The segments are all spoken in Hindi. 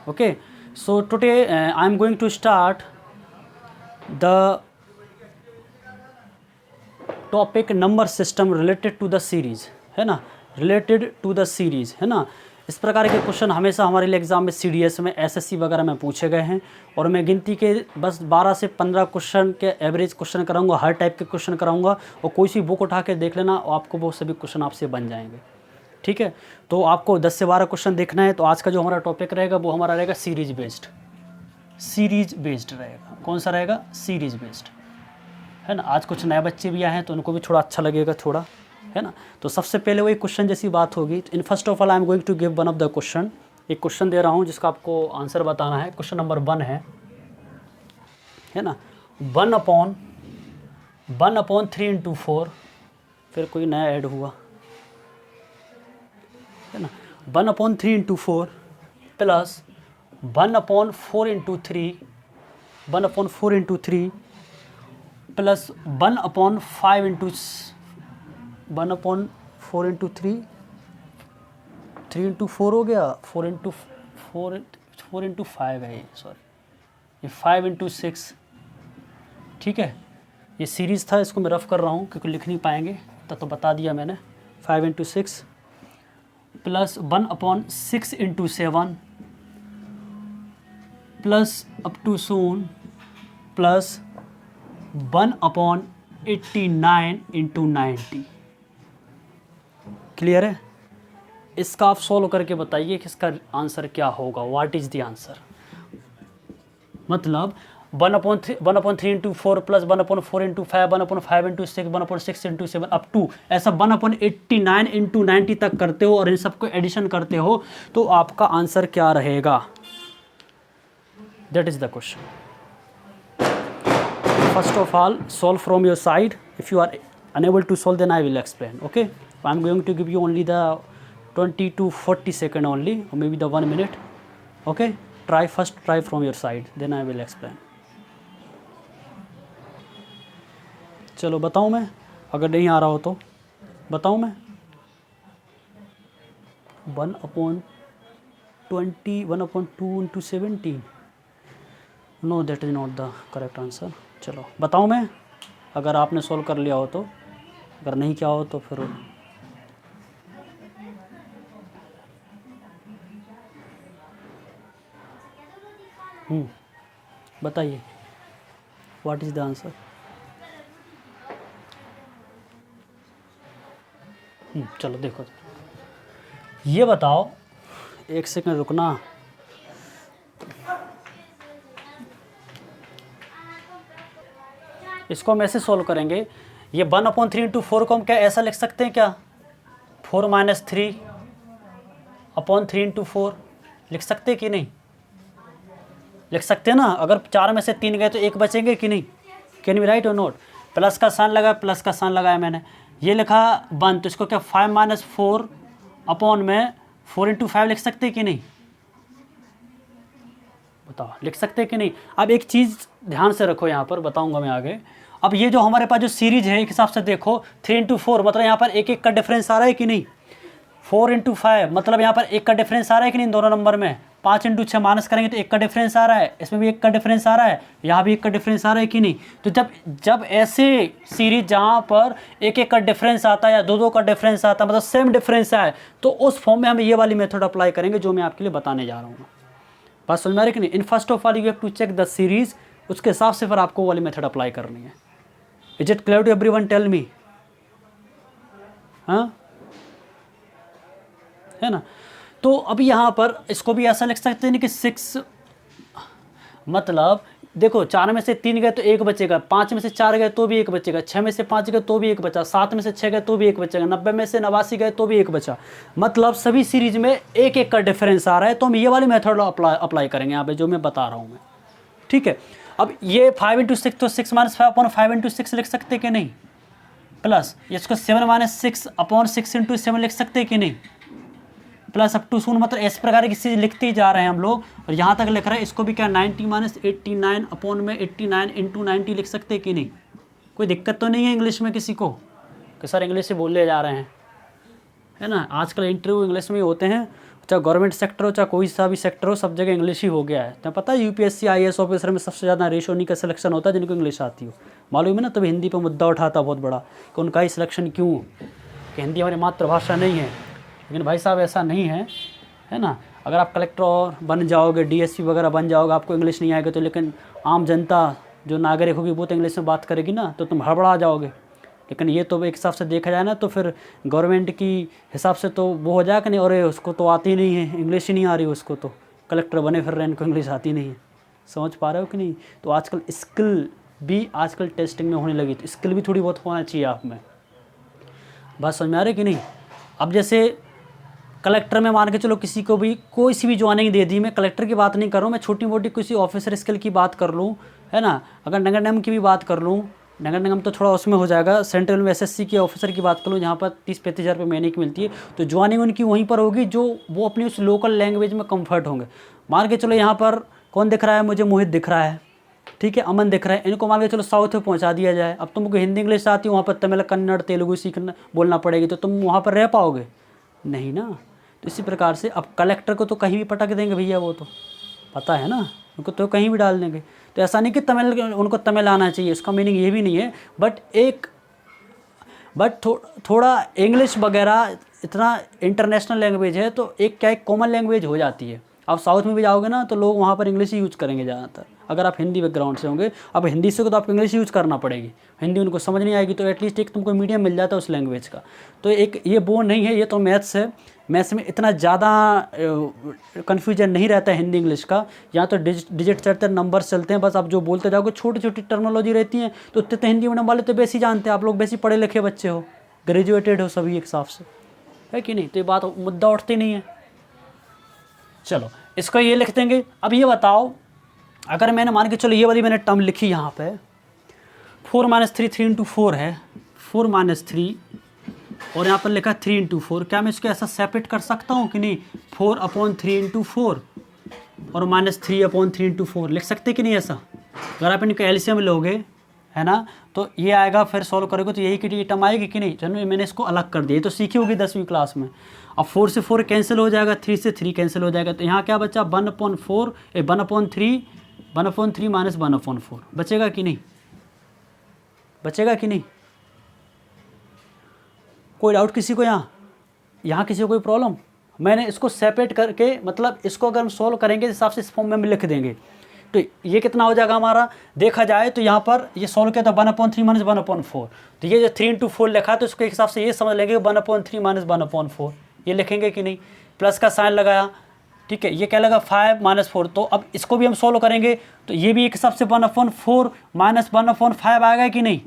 Okay, so today I am going to start the topic number system related to the series, है ना, रिलेटेड टू द सीरीज़, है ना। इस प्रकार के क्वेश्चन हमेशा हमारे लिए एग्ज़ाम में सीडीएस में एसएससी वगैरह में पूछे गए हैं और मैं गिनती के बस 12 से 15 क्वेश्चन के एवरेज क्वेश्चन कराऊंगा, हर टाइप के क्वेश्चन कराऊंगा और कोई सी बुक उठा के देख लेना और आपको वो सभी क्वेश्चन आपसे बन जाएंगे, ठीक है। तो आपको 10 से 12 क्वेश्चन देखना है। तो आज का जो हमारा टॉपिक रहेगा वो हमारा रहेगा सीरीज़ बेस्ड रहेगा। कौन सा रहेगा? सीरीज़ बेस्ड, है ना। आज कुछ नए बच्चे भी आए हैं तो उनको भी थोड़ा अच्छा लगेगा, थोड़ा, है ना। तो सबसे पहले वही क्वेश्चन जैसी बात होगी। In first of all I am going to give one of the question. एक क्वेश्चन दे रहा हूँ जिसका आपको आंसर बताना है। क्वेश्चन नंबर 1 है ना, 1/3 इंटू 4, फिर कोई नया ऐड हुआ, है ना। 1/3 into 4 plus 1/4 into 3, 1/4 into 3 plus 1/5 into 1/4 into 3 into 4 हो गया, 4 इंटू 5 है ये, सॉरी, ये 5 इंटू 6, ठीक है। ये सीरीज़ था, इसको मैं रफ कर रहा हूँ क्योंकि लिख नहीं पाएंगे, तो बता दिया मैंने। 5 into 6 plus 1/6 into 7 plus up too soon plus 1/89 into 90। Clear है? इसका आप सॉल्व करके बताइए कि इसका आंसर क्या होगा। What is the answer? मतलब 1/3 into 4 plus 1/4 into 5, 1/5 into 6, 1/6 into 7 up to ऐसा 1/89 इंटू 90 तक करते हो और इन सबको एडिशन करते हो तो आपका आंसर क्या रहेगा? That is the question. First of all, solve from your side. If you are unable to solve, then I will explain. Okay, I'm going to give you only the 20 to 40 second only, or maybe the 1 minute. Okay, try from your side, then I will explain. चलो बताऊँ मैं, अगर नहीं आ रहा हो तो बताऊँ मैं। 1/20, 1/2 इंटू 17। No, that is not the correct answer. चलो बताऊँ मैं, अगर आपने सॉल्व कर लिया हो तो, अगर नहीं किया हो तो फिर बताइए व्हाट इज़ द आंसर। चलो देखो, ये बताओ, एक सेकंड रुकना। इसको हम ऐसे सॉल्व करेंगे। ये 1/3 इंटू 4 को हम क्या ऐसा लिख सकते हैं क्या? 4 - 3/3 इंटू 4 लिख सकते हैं कि नहीं? लिख सकते हैं ना। अगर 4 में से 3 गए तो 1 बचेंगे कि नहीं? कैन बी राइट और नोट? प्लस का साइन लगाया, प्लस का साइन लगाया मैंने, ये लिखा 1, तो इसको क्या 5 - 4 अपॉन में 4 इंटू 5 लिख सकते हैं कि नहीं? बताओ, लिख सकते हैं कि नहीं? अब एक चीज़ ध्यान से रखो, यहाँ पर बताऊंगा मैं आगे। अब ये जो हमारे पास जो सीरीज है, एक हिसाब से देखो 3 इंटू 4 मतलब यहाँ पर एक का डिफरेंस आ रहा है कि नहीं? 4 इंटू 5 मतलब यहाँ पर 1 का डिफरेंस आ रहा है कि नहीं दोनों नंबर में? 5 इंटू 6 माइनस करेंगे तो 1 का डिफरेंस आ रहा है, इसमें भी 1 का डिफरेंस आ रहा है, यहाँ भी 1 का डिफरेंस आ रहा है कि नहीं? तो जब ऐसे सीरीज जहाँ पर 1 का डिफरेंस आता है या 2 का डिफरेंस आता है, मतलब सेम डिफरेंस है, तो उस फॉर्म में हम ये वाली मेथड अप्लाई करेंगे जो मैं आपके लिए बताने जा रहा हूँ। बात समझ में आ रही कि नहीं? In first of all you have to check the series, उसके हिसाब से फिर आपको वाली मेथड अप्लाई करनी है। Is it clear to everyone? Tell me. हाँ, है ना। तो अभी यहाँ पर इसको भी ऐसा लिख सकते हैं कि 6 मतलब देखो 4 में से 3 गए तो 1 बचेगा, 5 में से 4 गए तो भी 1 बचेगा, 6 में से 5 गए तो भी 1 बचा, 7 में से 6 गए तो भी 1 बचेगा, 90 में से 89 गए तो भी 1 बचा। मतलब सभी सीरीज में 1 का डिफरेंस आ रहा है। तो हम ये वाली मेथड अप्लाई करेंगे यहाँ पे जो मैं बता रहा हूँ मैं, ठीक है। अब ये 5 इंटू 6 तो 6 - 5/5 इंटू 6 लिख सकते कि नहीं? प्लस इसको 7 - 6/6 इंटू 7 लिख सकते कि नहीं? प्लस अप टू सून मतलब इस प्रकार की चीज़ लिखते ही जा रहे हैं हम लोग, और यहाँ तक लिख रहे हैं। इसको भी क्या 90 - 89 अपॉन में 89 इंटू 90 लिख सकते हैं कि नहीं? कोई दिक्कत तो नहीं है इंग्लिश में किसी को कि सर इंग्लिश से बोल ले जा रहे हैं, है ना। आजकल इंटरव्यू इंग्लिश में ही होते हैं। चाहे गवर्नमेंट सेक्टर हो चाहे कोई सा भी सेक्टर हो, सब जगह इंग्लिश ही हो गया है। तो पता है यूपीएससी IAS ऑफिसर में सबसे ज़्यादा रेशो उन्हीं का सिलेक्शन होता है जिनको इंग्लिश आती हो, मालूम है ना। तभी हिंदी पर मुद्दा उठाता बहुत बड़ा कि उनका ही सिलेक्शन क्यों, कि हिंदी हमारी मातृभाषा नहीं है। लेकिन भाई साहब ऐसा नहीं है ना। अगर आप कलेक्टर और बन जाओगे, DSP वगैरह बन जाओगे, आपको इंग्लिश नहीं आएगा तो, लेकिन आम जनता जो नागरिक होगी वो तो इंग्लिश में बात करेगी ना, तो तुम हड़बड़ा जाओगे। लेकिन ये तो एक हिसाब से देखा जाए ना तो फिर गवर्नमेंट की हिसाब से तो वो हो जाए कि नहीं, और उसको तो आती नहीं है, इंग्लिश ही नहीं आ रही उसको, तो कलेक्टर बने फिर रहे, इनको इंग्लिश आती नहीं है। समझ पा रहे हो कि नहीं। तो आजकल स्किल भी आजकल टेस्टिंग में होने लगी, तो स्किल भी थोड़ी बहुत होना चाहिए आप में। बात समझ में आ रही कि नहीं। अब जैसे कलेक्टर में मान के चलो किसी को भी कोई सी भी ज्वाइनिंग दे दी, मैं कलेक्टर की बात नहीं कर रहा हूँ, मैं छोटी मोटी किसी ऑफिसर स्किल की बात कर लूँ, है ना। अगर नगर निगम की भी बात कर लूँ, नगर निगम तो थोड़ा उसमें हो जाएगा, सेंट्रल में SSC के ऑफिसर की बात कर लूँ जहाँ पर 30-35 हज़ार रुपये महीने की मिलती है, तो ज्वाइनिंग उनकी वहीं पर होगी जो वो अपनी उस लोकल लैंग्वेज में कम्फर्ट होंगे। मान के चलो यहाँ पर कौन दिख रहा है मुझे, मोहित दिख रहा है, ठीक है, अमन दिख रहा है, इनको मान के चलो साउथ में पहुँचा दिया जाए। अब तुमको हिंदी इंग्लिश आती है, वहाँ पर तमिल कन्नड़ तेलुगु सीखना बोलना पड़ेगी, तो तुम वहाँ पर रह पाओगे नहीं ना। तो इसी प्रकार से अब कलेक्टर को तो कहीं भी पटक देंगे भैया, वो तो पता है ना, उनको तो कहीं भी डाल देंगे। तो ऐसा नहीं कि तमिल उनको तमिल आना चाहिए, उसका मीनिंग ये भी नहीं है, बट थोड़ा इंग्लिश वगैरह इतना इंटरनेशनल लैंग्वेज है तो एक क्या एक कॉमन लैंग्वेज हो जाती है। आप साउथ में भी जाओगे ना तो लोग वहाँ पर इंग्लिश ही यूज़ करेंगे ज़्यादातर, अगर आप हिंदी बैकग्राउंड से होंगे। अब हिंदी से तो आपको इंग्लिश यूज़ करना पड़ेगी, हिंदी उनको समझ नहीं आएगी, तो एटलीस्ट एक तुमको मीडियम मिल जाता है उस लैंग्वेज का। तो एक ये वो नहीं है, ये तो मैथ्स है, मैथ्स में इतना ज़्यादा कन्फ्यूजन नहीं रहता है हिंदी इंग्लिश का। यहाँ तो डिजिट चलते हैं, नंबर चलते हैं, बस आप जो बोलते जाओगे, छोटी छोटी टर्मिनोलॉजी रहती हैं, तो उतने तो हिंदी मीडियम वाले तो बेसी जानते हैं, आप लोग बेसी पढ़े लिखे बच्चे हो, ग्रेजुएटेड हो सभी एक हिसाब से, है कि नहीं। तो ये बात मुद्दा उठती नहीं है। चलो इसको ये लिख देंगे। अब ये बताओ, अगर मैंने मान के चलो ये वाली मैंने टर्म लिखी यहाँ पे 4 - 3 3 × 4 है, 4 - 3 और यहाँ पर लिखा 3 × 4, क्या मैं इसको ऐसा सेपरेट कर सकता हूँ कि नहीं, 4/3 × 4 और -3/3 × 4 लिख सकते कि नहीं ऐसा। अगर आप इनका एलसीएम लोगे, है ना, तो ये आएगा, फिर सॉल्व करोगे तो यही की टर्म आएगी कि नहीं। चलो मैंने इसको अलग कर दिया, तो सीखी होगी 10वीं क्लास में। अब 4 से 4 कैंसिल हो जाएगा, 3 से 3 कैंसिल हो जाएगा, तो यहाँ क्या बचा 1/4 1/3 1/3 - 1/4 बचेगा कि नहीं, बचेगा कि नहीं। कोई डाउट किसी को यहाँ किसी को कोई प्रॉब्लम। मैंने इसको सेपरेट करके, मतलब इसको अगर हम सॉल्व करेंगे इस हिसाब से इस फॉर्म में हम लिख देंगे, तो ये कितना हो जाएगा हमारा, देखा जाए तो यहाँ पर ये सॉल्व किया था 1/3 - 1/4, तो ये जो 3 × 4 लिखा तो इसके हिसाब से ये समझ लेंगे 1/3 - 1/4 ये लिखेंगे कि नहीं। प्लस का साइन लगाया, ठीक है, ये क्या लगा 5 - 4, तो अब इसको भी हम सॉल्व करेंगे तो ये भी एक हिसाब से 1/4 - 1/5 आएगा कि नहीं,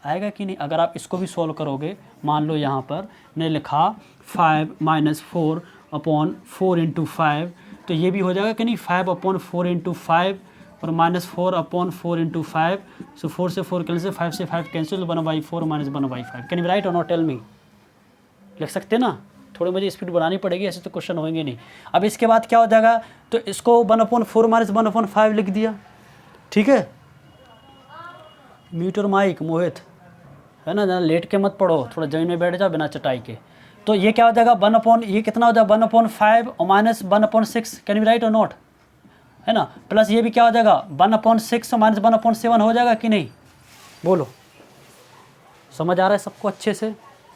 आएगा कि नहीं। अगर आप इसको भी सॉल्व करोगे, मान लो यहाँ पर मैंने लिखा 5 - 4/4 × 5, तो ये भी हो जाएगा कि नहीं 5/4 × 5 और -4/4 × 5, सो 4 से 4 कैंसिल, 5 से 5 कैंसिल, 1/4 - 1/5। कैन यू राइट और नॉट, टेल मी। लिख सकते ना, थोड़ी मुझे स्पीड बढ़ानी पड़ेगी, ऐसे तो क्वेश्चन होंगे नहीं। अब इसके बाद क्या हो जाएगा, तो इसको 1/4 - 1/5 लिख दिया, ठीक है। म्यूट और माइक मोहित, है ना, लेट के मत पढ़ो, थोड़ा जमीन में बैठ जाओ बिना चटाई के। तो ये क्या हो जाएगा ये कितना हो जाएगा 1/5 और -1/6, कैन यू राइट और नॉट, है ना। प्लस ये भी क्या हो जाएगा 1/6 और -1/7 हो जाएगा कि नहीं, बोलो। समझ आ रहा है सबको अच्छे से,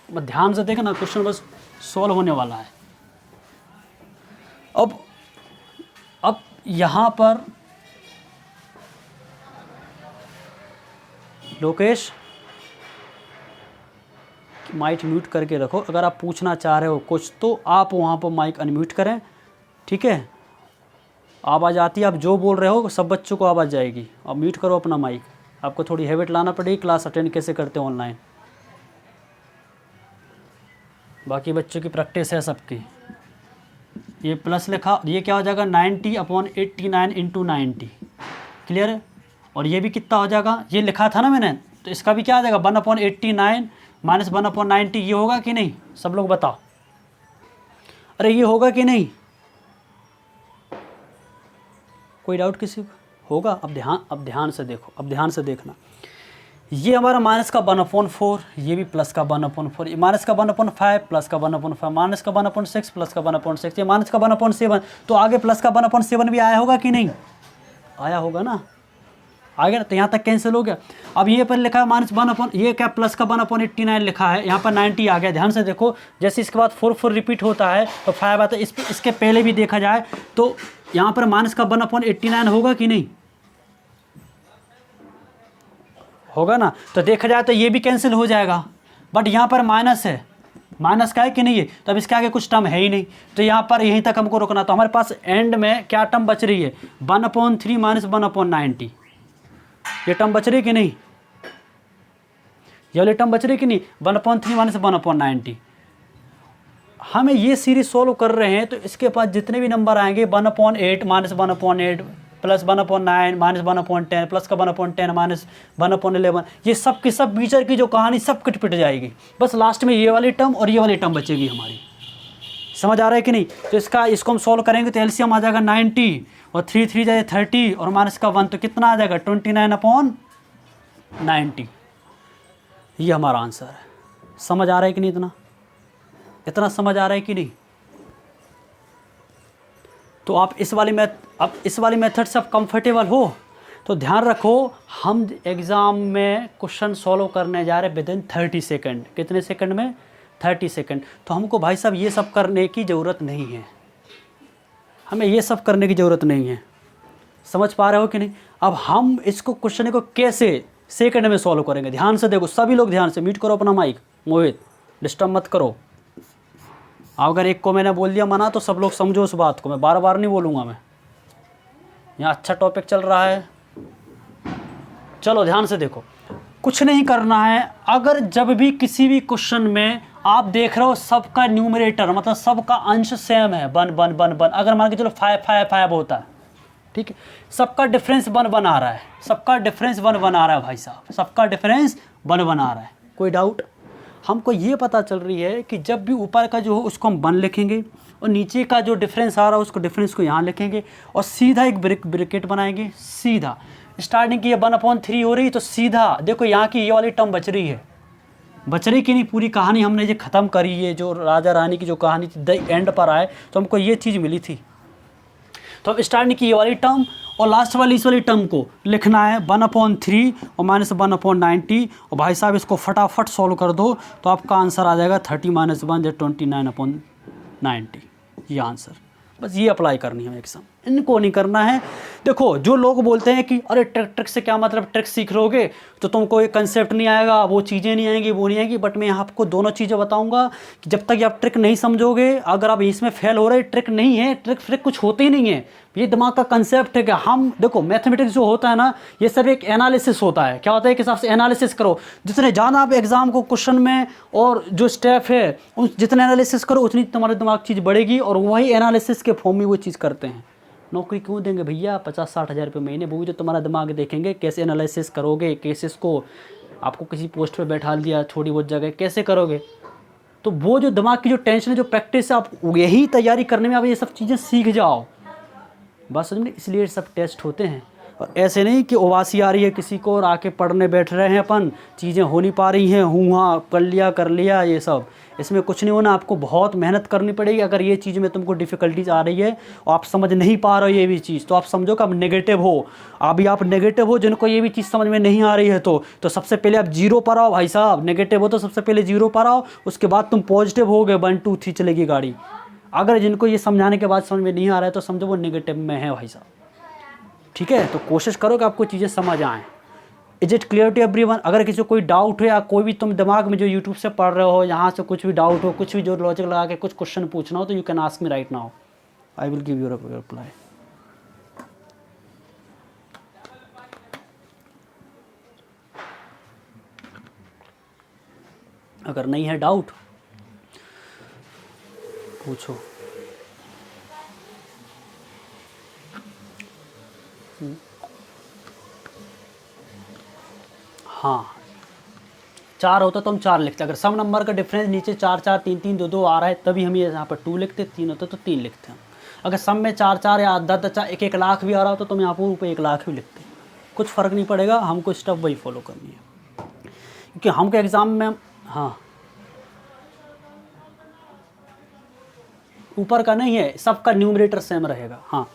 बस ध्यान से देखना, क्वेश्चन बस सॉल्व होने वाला है। अब यहाँ पर लोकेश माइक म्यूट करके रखो, अगर आप पूछना चाह रहे हो कुछ तो आप वहाँ पर माइक अनम्यूट करें, ठीक है। आवाज़ आती है, आप जो बोल रहे हो सब बच्चों को आवाज़ जाएगी, आप म्यूट करो अपना माइक। आपको थोड़ी हैबिट लाना पड़ेगी, क्लास अटेंड कैसे करते हो ऑनलाइन, बाकी बच्चों की प्रैक्टिस है सबकी। ये प्लस लिखा, ये क्या हो जाएगा 90/89 × 90, क्लियर है। और ये भी कितना हो जाएगा, ये लिखा था ना मैंने, तो इसका भी क्या आ जाएगा 1/89 - 1/90, ये होगा कि नहीं, सब लोग बताओ। अरे ये होगा कि नहीं, कोई डाउट किसी को होगा। अब ध्यान से देखो, अब ध्यान से देखना, ये हमारा माइनस का 1/4, ये भी प्लस का 1/4, ये माइनस का 1/5, प्लस का 1/5, माइनस का 1/6, प्लस का 1/6, ये माइनस का 1/7। तो आगे प्लस का 1/7 भी आया होगा कि नहीं, आया होगा ना, आ गया ना। तो यहाँ तक कैंसिल हो गया। अब ये पर लिखा है -1 ये क्या प्लस का 1/89 लिखा है, यहाँ पर 90 आ गया। ध्यान से देखो, जैसे इसके बाद 4 रिपीट होता है तो 5 आता है। इसके पहले भी देखा जाए तो यहाँ पर माइनस का 1/89 होगा कि नहीं, होगा ना। तो देखा जाए तो ये भी कैंसिल हो जाएगा, बट यहाँ पर माइनस है, माइनस का है कि नहीं है, तो अब इसके आगे कुछ टर्म है ही नहीं। तो यहाँ पर यहीं तक हमको रुकना। तो हमारे पास एंड में क्या टर्म बच रही है, 1/3 माइनस 1/90, ये टर्म बच रही है कि नहीं, ये वाली टर्म बच रही है कि नहीं, 1/3 माइनस 1/90। हमें ये सीरीज सोल्व कर रहे हैं तो इसके पास जितने भी नंबर आएंगे 1/8 माइनस 1/8 प्लस 1/9 माइनस 1/10 प्लस का 1/10 माइनस 1/11, ये सब की सब बीचर की जो कहानी सब कट पिट जाएगी। बस लास्ट में ये वाली टर्म और ये वाली टर्म बचेगी हमारी। समझ आ रहा है कि नहीं। तो इसको हम सॉल्व करेंगे तो एलसीएम आ जाएगा 90 और 3 3 जाए 30 और माइनस का 1 तो कितना आ जाएगा 29/90। ये हमारा आंसर है। समझ आ रहा है कि नहीं, इतना समझ आ रहा है कि नहीं। तो आप इस वाली मेथड से आप कंफर्टेबल हो तो ध्यान रखो, हम एग्ज़ाम में क्वेश्चन सॉल्व करने जा रहे हैं विदिन 30 सेकंड। कितने सेकंड में, 30 सेकंड। तो हमको भाई साहब ये सब करने की ज़रूरत नहीं है, हमें ये सब करने की ज़रूरत नहीं है। समझ पा रहे हो कि नहीं। अब हम इसको क्वेश्चन को कैसे सेकंड में सॉल्व करेंगे, ध्यान से देखो सभी लोग, ध्यान से। म्यूट करो अपना माइक, मोहित डिस्टर्ब मत करो। अगर एक को मैंने बोल दिया मना तो सब लोग समझो उस बात को, मैं बार बार नहीं बोलूँगा। मैं यहाँ अच्छा टॉपिक चल रहा है, चलो ध्यान से देखो। कुछ नहीं करना है। अगर जब भी किसी भी क्वेश्चन में आप देख रहे हो सबका न्यूमरेटर मतलब सबका अंश सेम है, 1 1 1 1, अगर मान के चलो 5 5 5 होता है, ठीक है, सबका डिफरेंस 1 1 आ रहा है, सबका डिफरेंस 1 1 आ रहा है भाई साहब, सबका डिफरेंस 1 1 आ रहा है। कोई डाउट। हमको ये पता चल रही है कि जब भी ऊपर का जो हो उसको हम 1 लिखेंगे और नीचे का जो डिफरेंस आ रहा है उसको डिफरेंस को यहाँ लिखेंगे और सीधा एक ब्रैकेट बनाएंगे। सीधा स्टार्टिंग की ये 1/3 हो रही तो सीधा देखो यहाँ की ये वाली टर्म बच रही है, बच रही कि नहीं। पूरी कहानी हमने ये ख़त्म करी है, जो राजा रानी की जो कहानी थी द एंड पर आए तो हमको ये चीज़ मिली थी। तो अब स्टार्टिंग की ये वाली टर्म और लास्ट वाली इस वाली टर्म को लिखना है 1/3 और माइनस 1/90 और भाई साहब इसको फटाफट सॉल्व कर दो तो आपका आंसर आ जाएगा 30 - 1 जो 29/90। ये आंसर, बस ये अप्लाई करनी है एग्जाम, इनको नहीं करना है। देखो जो लोग बोलते हैं कि अरे ट्रिक से क्या मतलब, ट्रिक सीख लोगे तो तुमको ये कंसेप्ट नहीं आएगा, वो चीज़ें नहीं आएंगी, वो नहीं आएंगी। बट मैं आपको दोनों चीज़ें बताऊंगा कि जब तक आप ट्रिक नहीं समझोगे, अगर आप इसमें फेल हो रहे, ट्रिक नहीं है, ट्रिक कुछ होते ही नहीं है, ये दिमाग का कंसेप्ट है कि हम देखो मैथमेटिक्स जो होता है ना, ये सब एक एनालिसिस होता है। क्या होता है कि हिसाब से एनालिसिस करो, जितने ज़्यादा आप एग्जाम को क्वेश्चन में और जो स्टेप है उस जितने एनालिसिस करो उतनी तुम्हारे दिमाग चीज़ बढ़ेगी और वही एनालिसिस के फॉर्म में वो चीज़ करते हैं। नौकरी क्यों देंगे भैया 50-60 हज़ार रुपये महीने, वो जो तुम्हारा दिमाग देखेंगे कैसे एनालिसिस करोगे, केसेस को आपको किसी पोस्ट पे बैठा दिया छोटी बहुत जगह कैसे करोगे। तो वो जो दिमाग की जो टेंशन है, जो प्रैक्टिस है, आप यही तैयारी करने में आप ये सब चीज़ें सीख जाओ बस, समझे। इसलिए सब टेस्ट होते हैं और ऐसे नहीं कि उबासी आ रही है किसी को और आके पढ़ने बैठ रहे हैं अपन, चीज़ें हो नहीं पा रही हैं, हूँ हाँ कर लिया ये सब, इसमें कुछ नहीं होना। आपको बहुत मेहनत करनी पड़ेगी। अगर ये चीज़ में तुमको डिफ़िकल्टीज आ रही है और आप समझ नहीं पा रहे हो ये भी चीज़, तो आप समझो कि आप नेगेटिव हो। अभी आप नेगेटिव हो, जिनको ये भी चीज़ समझ में नहीं आ रही है तो सबसे पहले आप 0 पर आओ भाई साहब। नेगेटिव हो तो सबसे पहले 0 पर आओ, उसके बाद तुम पॉजिटिव हो गए, 1 2 3 चलेगी गाड़ी। अगर जिनको ये समझाने के बाद समझ में नहीं आ रहा है तो समझो वो नेगेटिव में है भाई साहब, ठीक है। तो कोशिश करो कि आपको चीज़ें समझ आएँ। Is it clear to everyone. अगर किसी को कोई डाउट हो या कोई भी तुम दिमाग में जो यूट्यूब से पढ़ रहे हो यहाँ से कुछ भी डाउट हो, कुछ भी जो लॉजिक लगा के कुछ क्वेश्चन पूछना हो तो you can ask me right now, I will give you reply. अगर नहीं है डाउट पूछो। हाँ 4 होता तो हम 4 लिखते। अगर सम नंबर का डिफरेंस नीचे 4 4 3 3 2 2 आ रहा है तभी हम ये यहाँ पर 2 लिखते, 3 होता तो 3 लिखते हैं। अगर सम में 4 4 या 10 10 1 1 लाख भी आ रहा हो तो तुम यहाँ पर ऊपर 1 लाख भी लिखते। कुछ फ़र्क नहीं पड़ेगा, हमको स्टेप वही फॉलो करनी है। क्योंकि हमको एग्ज़ाम में, हाँ ऊपर का नहीं है, सबका न्यूमरेटर सेम रहेगा। हाँ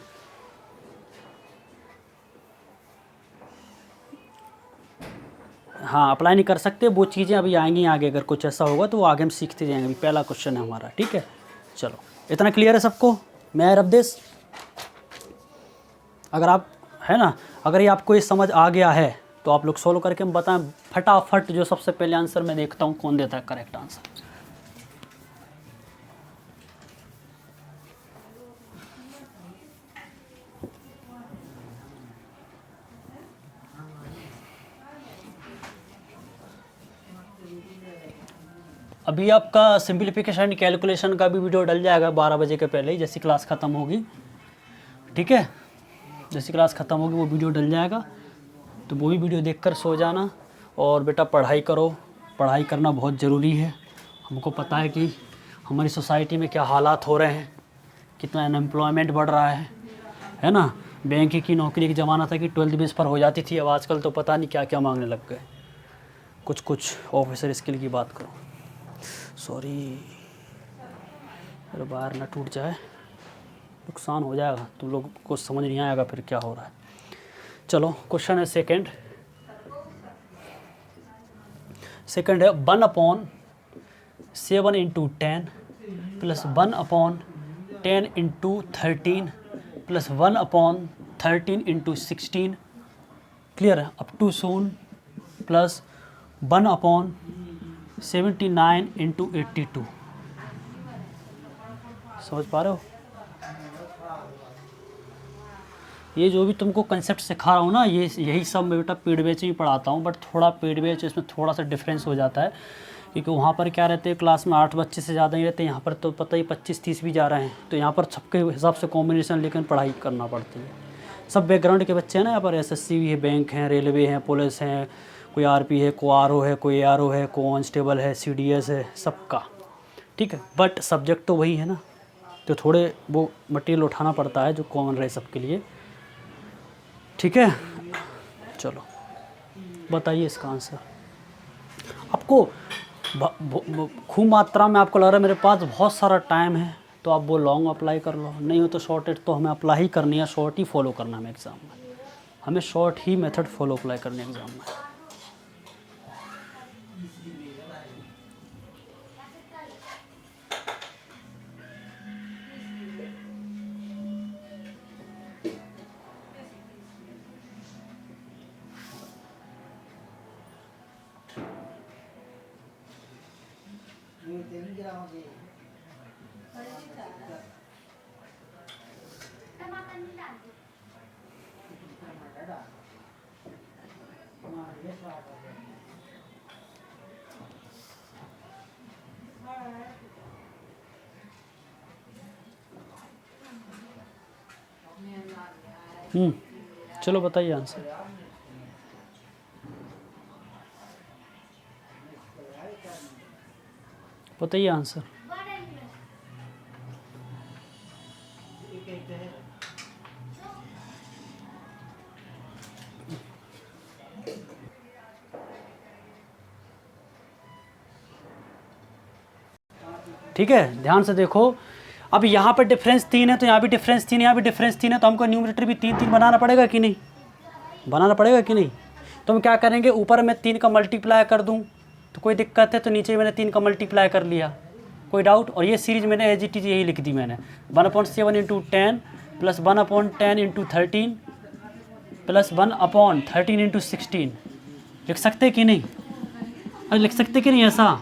हाँ अप्लाई नहीं कर सकते, वो चीज़ें अभी आएंगी आगे, अगर कुछ ऐसा होगा तो वो आगे हम सीखते जाएंगे। अभी पहला क्वेश्चन है हमारा, ठीक है। चलो इतना क्लियर है सबको, मैं रबदेश। अगर आप, है ना, अगर ये आपको ये समझ आ गया है तो आप लोग सोल्व करके हम बताएं फटाफट। जो सबसे पहले आंसर मैं देखता हूँ कौन देता है करेक्ट आंसर। अभी आपका सिंप्लीफिकेशन कैलकुलेशन का भी वीडियो डल जाएगा 12 बजे के पहले ही, जैसी क्लास ख़त्म होगी, ठीक है। जैसी क्लास ख़त्म होगी वो वीडियो डल जाएगा, तो वो भी वीडियो देखकर सो जाना। और बेटा पढ़ाई करो, पढ़ाई करना बहुत ज़रूरी है। हमको पता है कि हमारी सोसाइटी में क्या हालात हो रहे हैं, कितना अनएम्प्लॉयमेंट बढ़ रहा है ना। बैंक की नौकरी एक ज़माना था कि 12th बेस पर हो जाती थी, अब आजकल तो पता नहीं क्या क्या मांगने लग गए। कुछ ऑफिसर स्किल की बात करो, सॉरी अरे बाहर ना टूट जाए, नुकसान हो जाएगा, तुम लोग को समझ नहीं आएगा फिर क्या हो रहा है। चलो क्वेश्चन है सेकंड है 1/7 × 10 प्लस 1/10 × 13 प्लस 1/13 × 16, क्लियर है, अप टू सोन, प्लस 1/79 × 82। समझ पा रहे हो? ये जो भी तुमको कंसेप्ट सिखा रहा हूँ ना, ये यही सब मैं बेटा पेड बैच में पढ़ाता हूँ, बट थोड़ा पेड बैच इसमें थोड़ा सा डिफरेंस हो जाता है, क्योंकि वहाँ पर क्या रहते हैं, क्लास में 8 बच्चे से ज़्यादा ही रहते हैं, यहाँ पर तो पता ही 25-30 भी जा रहे हैं, तो यहाँ पर सबके हिसाब से कॉम्बिनेशन लेकर पढ़ाई करना पड़ती है। सब बैकग्राउंड के बच्चे हैं ना, यहाँ पर SSC भी है, बैंक हैं, रेलवे हैं, पुलिस हैं, कोई RP है, कोई RO है, कोई ARO है, कोई कांस्टेबल है, CDS है, सबका, ठीक है। बट सब्जेक्ट तो वही है ना, तो थोड़े वो मटेरियल उठाना पड़ता है जो कॉमन रहे सबके लिए, ठीक है। चलो बताइए इसका आंसर। आपको खूब मात्रा में आपको लग रहा है मेरे पास बहुत सारा टाइम है, तो आप वो लॉन्ग अप्लाई कर लो, नहीं हो तो शॉर्टेड तो हमें अप्लाई ही करनी है, शॉर्ट ही फॉलो करना है हमें एग्ज़ाम में, हमें शॉर्ट ही मेथड फॉलो अप्लाई करनी है एग्ज़ाम में। चलो बताइए आंसर। बताइए आंसर। ठीक है, ध्यान से देखो, अब यहाँ पर डिफरेंस 3 है तो यहाँ भी डिफरेंस 3 है, यहाँ भी डिफरेंस 3 है, तो हमको न्यूमरेटर भी 3 बनाना पड़ेगा कि नहीं, बनाना पड़ेगा कि नहीं। तो हम क्या करेंगे, ऊपर मैं 3 का मल्टीप्लाई कर दूँ तो कोई दिक्कत है, तो नीचे मैंने 3 का मल्टीप्लाई कर लिया, कोई डाउट। और ये सीरीज मैंने एज इट इज़ यही लिख दी मैंने, 1/7 × 10 प्लस 1/10 × 13 प्लस 1/13 × 16। लिख सकते कि नहीं? अरे लिख सकते कि नहीं? ऐसा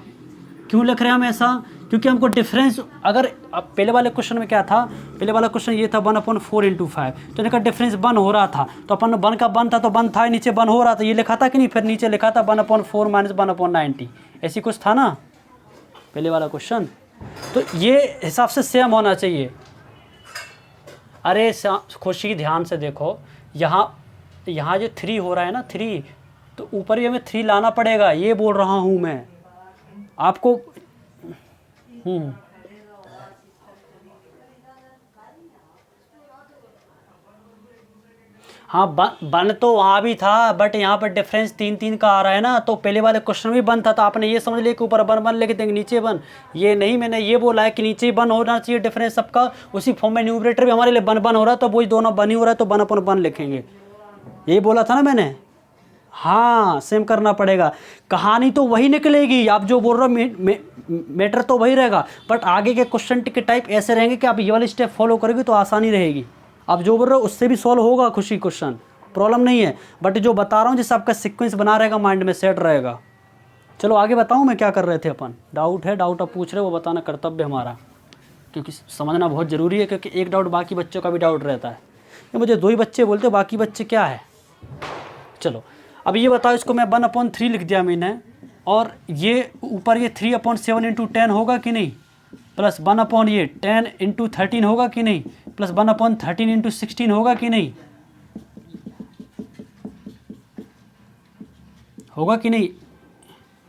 क्यों लिख रहे हैं हम ऐसा? क्योंकि हमको डिफरेंस, अगर अब पहले वाले क्वेश्चन में क्या था, पहले वाला क्वेश्चन ये था 1/4 × 5, तो इनका डिफरेंस 1 हो रहा था, तो अपन 1 का 1 था तो 1 था, नीचे 1 हो रहा था, ये लिखा था कि नहीं, फिर नीचे लिखा था 1/4 - 1/90, ऐसी कुछ था ना पहले वाला क्वेश्चन। तो ये हिसाब से सेम होना चाहिए। अरे खुशी ध्यान से देखो, यहाँ जो 3 हो रहा है ना, 3, तो ऊपर ही हमें 3 लाना पड़ेगा, ये बोल रहा हूँ मैं आपको। हाँ बन तो वहाँ भी था, बट यहाँ पर डिफरेंस 3 3 का आ रहा है ना, तो पहले वाले क्वेश्चन भी बन था, तो आपने ये समझ लिया कि ऊपर बन लिख देंगे नीचे बन। ये नहीं, मैंने ये बोला है कि नीचे ही बन होना चाहिए डिफरेंस सबका, उसी फॉर्म में न्यूमरेटर भी हमारे लिए बन हो रहा है, तो वही दोनों बन ही हो रहा है, तो बन अपन बन लिखेंगे। यही बोला था ना मैंने। हाँ सेम करना पड़ेगा, कहानी तो वही निकलेगी, आप जो बोल रहे हो मैटर तो वही रहेगा, बट आगे के क्वेश्चन के टाइप ऐसे रहेंगे कि आप ये वाली स्टेप फॉलो करोगे तो आसानी रहेगी। आप जो बोल रहे हो उससे भी सॉल्व होगा खुशी क्वेश्चन, प्रॉब्लम नहीं है, बट जो बता रहा हूँ जिससे आपका सीक्वेंस बना रहेगा, माइंड में सेट रहेगा। चलो आगे बताऊँ मैं क्या कर रहे थे अपन। डाउट है, डाउट आप पूछ रहे हो, वो बताना कर्तव्य हमारा, क्योंकि समझना बहुत ज़रूरी है, क्योंकि एक डाउट बाकी बच्चों का भी डाउट रहता है। ये मुझे 2 ही बच्चे बोलते, बाकी बच्चे क्या है। चलो अब ये बताओ, इसको मैं 1/3 लिख दिया मैंने, और ये ऊपर ये 3/7 × 10 होगा कि नहीं, प्लस 1 ये 10 × 13 होगा कि नहीं, प्लस 1/13 × 16 होगा कि नहीं, होगा कि नहीं।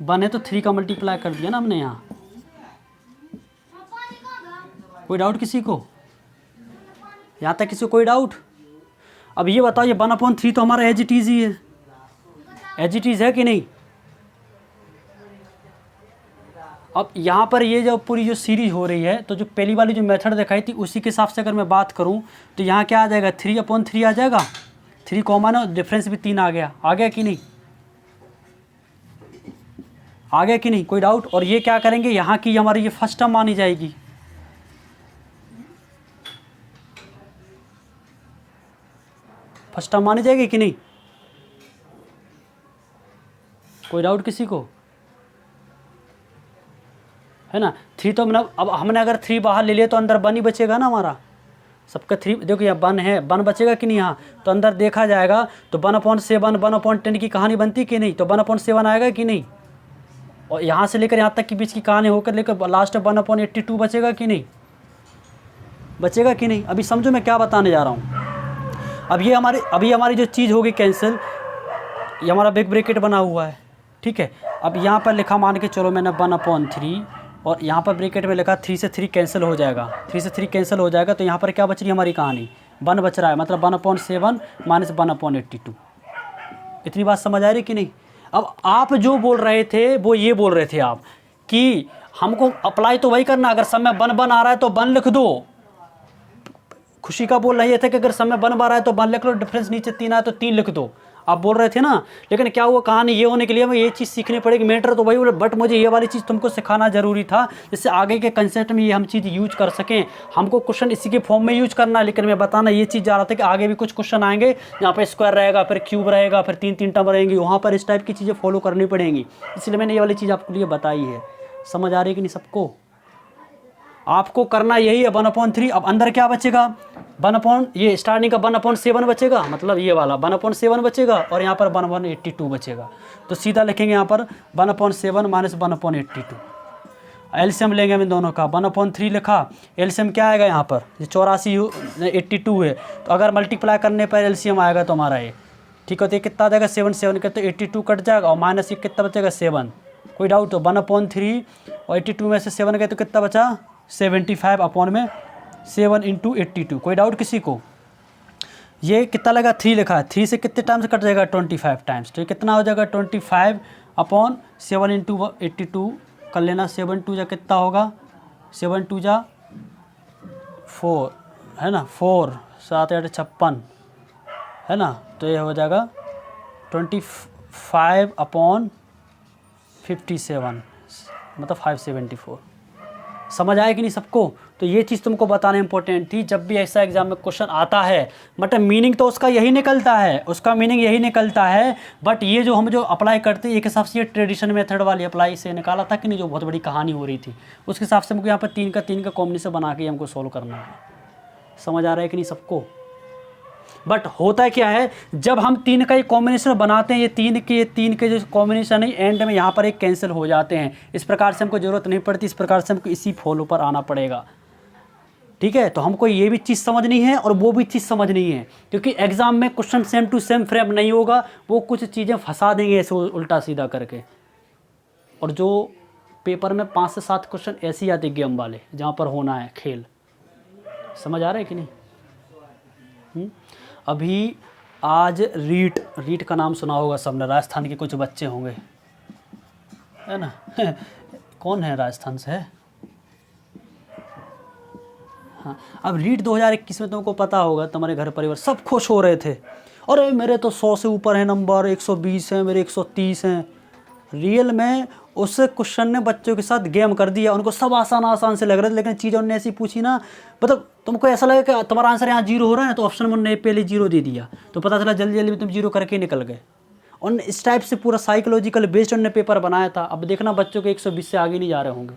1 है तो 3 का मल्टीप्लाई कर दिया ना हमने यहाँ। कोई डाउट किसी को, यहाँ तक किसी को कोई डाउट। अब ये बताओ, ये 1/3 तो हमारा एज इट इज़ ही है, एज इट इज़ है कि नहीं। अब यहाँ पर ये जो पूरी जो सीरीज हो रही है, तो जो पहली वाली जो मेथड दिखाई थी उसी के हिसाब से अगर मैं बात करूँ तो यहाँ क्या आ जाएगा, 3/3 आ जाएगा, 3 कॉमन है, डिफरेंस भी 3 आ गया कि नहीं, आ गया कि नहीं, कोई डाउट। और ये क्या करेंगे, यहाँ की हमारी ये फर्स्ट टर्म मानी जाएगी, फर्स्ट टर्म मानी जाएगी कि नहीं, कोई डाउट किसी को है ना। 3 तो मतलब अब हमने अगर 3 बाहर ले लिया तो अंदर 1 ही बचेगा ना हमारा, सबका 3 देखो यहाँ 1 है, 1 बचेगा कि नहीं, यहाँ तो अंदर देखा जाएगा तो 1/7 1/10 की कहानी बनती कि नहीं, तो 1/7 आएगा कि नहीं। और यहाँ से लेकर यहाँ तक के बीच की कहानी होकर लेकर लास्ट 1/82 बचेगा कि नहीं, बचेगा कि नहीं। अभी समझो मैं क्या बताने जा रहा हूँ। अभी हमारी जो चीज़ होगी कैंसिल, ये हमारा बिग ब्रैकेट बना हुआ है, ठीक है। अब यहाँ पर लिखा, मान के चलो मैंने 1/3, और यहाँ पर ब्रैकेट में लिखा 3 से 3 कैंसिल हो जाएगा, 3 से 3 कैंसिल हो जाएगा, तो यहाँ पर क्या बच रही है हमारी कहानी, 1 बच रहा है, मतलब 1/7 माइनस 1/82। इतनी बात समझ आ रही कि नहीं। अब आप जो बोल रहे थे वो ये बोल रहे थे आप कि हमको अप्लाई तो वही करना, अगर समय 1 आ रहा है तो 1 लिख दो। खुशी का बोल रही थे कि अगर समय 1 आ रहा है तो 1 लिख लो, डिफरेंस नीचे 3 आया तो 3 लिख दो, आप बोल रहे थे ना। लेकिन क्या हुआ, कहानी ये होने के लिए हमें ये चीज़ सीखनी पड़ेगी, मैटर तो वही बोले, बट मुझे ये वाली चीज़ तुमको सिखाना ज़रूरी था, जिससे आगे के कंसेप्ट में ये हम चीज़ यूज कर सकें। हमको क्वेश्चन इसी के फॉर्म में यूज करना है, लेकिन मैं बताना ये चीज़ जा रहा था कि आगे भी कुछ क्वेश्चन आएंगे, यहाँ पर स्क्वायर रहेगा, फिर क्यूब रहेगा, फिर 3 3 टर्म रहेंगी, वहाँ पर इस टाइप की चीज़ें फॉलो करनी पड़ेंगी, इसलिए मैंने ये वाली चीज़ आपके लिए बताई है। समझ आ रही है कि नहीं सबको। आपको करना यही है 1/3। अब अंदर क्या बचेगा, 1 ये स्टार्टिंग का 1/7 बचेगा, मतलब ये वाला 1/7 बचेगा, और यहाँ पर 1/82 बचेगा। तो सीधा लिखेंगे यहाँ पर 1/7 माइनस 1/82। एलसीएम लेंगे हम इन दोनों का, 1/3 लिखा, एलसीएम क्या आएगा यहाँ पर, ये 84 82 है, तो अगर मल्टीप्लाई करने पर एलसीएम आएगा तो हमारा ये, ठीक है। तो ये कितना आ जाएगा, 7 7 करते 82 कट जाएगा, और माइनस ये कितना बचेगा 7। कोई डाउट तो 1/3 और 82 में से 7 गए तो कितना बचा 75 अपॉन में 7 × 82। कोई डाउट किसी को। ये कितना लगा 3 लिखा है, 3 से कितने टाइम्स कट जाएगा 25 टाइम्स, तो ये कितना हो जाएगा 25 अपॉन 7 × 82 कर लेना, 7 2 जा कितना होगा, 7 2 जा 4 है ना, 4 7 8 56 है ना, तो ये हो जाएगा 25 अपॉन 57 मतलब 574। समझ आए कि नहीं सबको। तो ये चीज़ तुमको बताना इंपॉर्टेंट थी, जब भी ऐसा एग्जाम में क्वेश्चन आता है, मतलब मीनिंग तो उसका यही निकलता है, उसका मीनिंग यही निकलता है, बट ये जो हम जो अप्लाई करते हैं एक हिसाब से ये ट्रेडिशन मेथड वाली अप्लाई से निकाला था कि नहीं, जो बहुत बड़ी कहानी हो रही थी, उसके हिसाब से हमको यहाँ पर 3 का कॉम्बिनेशन बना के हमको सॉल्व करना है। समझ आ रहा है कि नहीं सबको। बट होता क्या है, जब हम 3 का एक कॉम्बिनेशन बनाते हैं, ये 3 के जो कॉम्बिनेशन है एंड में यहाँ पर एक कैंसिल हो जाते हैं, इस प्रकार से हमको ज़रूरत नहीं पड़ती, इस प्रकार से हमको इसी फॉलो पर आना पड़ेगा, ठीक है। तो हमको ये भी चीज़ समझनी है और वो भी चीज़ समझनी है, क्योंकि एग्जाम में question same to same frame नहीं होगा, वो कुछ चीज़ें फंसा देंगे ऐसे उल्टा सीधा करके, और जो पेपर में 5 से 7 क्वेश्चन ऐसे ही आते गेम वाले जहाँ पर होना है खेल। समझ आ रहा है कि नहीं। अभी आज रीट, रीट का नाम सुना होगा सबने, राजस्थान के कुछ बच्चे होंगे, है ना। कौन है राजस्थान से है? हाँ, अब रीट 2021 में तुमको पता होगा, तुम्हारे घर परिवार सब खुश हो रहे थे, अरे मेरे तो 100 से ऊपर है नंबर, 120 हैं, मेरे 130 हैं। रियल में उस क्वेश्चन ने बच्चों के साथ गेम कर दिया, उनको सब आसान आसान से लग रहे थे, लेकिन चीज़ उन्होंने ऐसी पूछी ना, मतलब तुमको ऐसा लगे कि तुम्हारा आंसर यहाँ 0 हो रहा है, तो ऑप्शन में उन्होंने पहले 0 दे दिया, तो पता चला जल्दी जल्दी में तुम 0 करके निकल गए। उन इस टाइप से पूरा साइकोलॉजिकल बेस्ड उन्होंने पेपर बनाया था। अब देखना बच्चों के 120 से आगे नहीं जा रहे होंगे।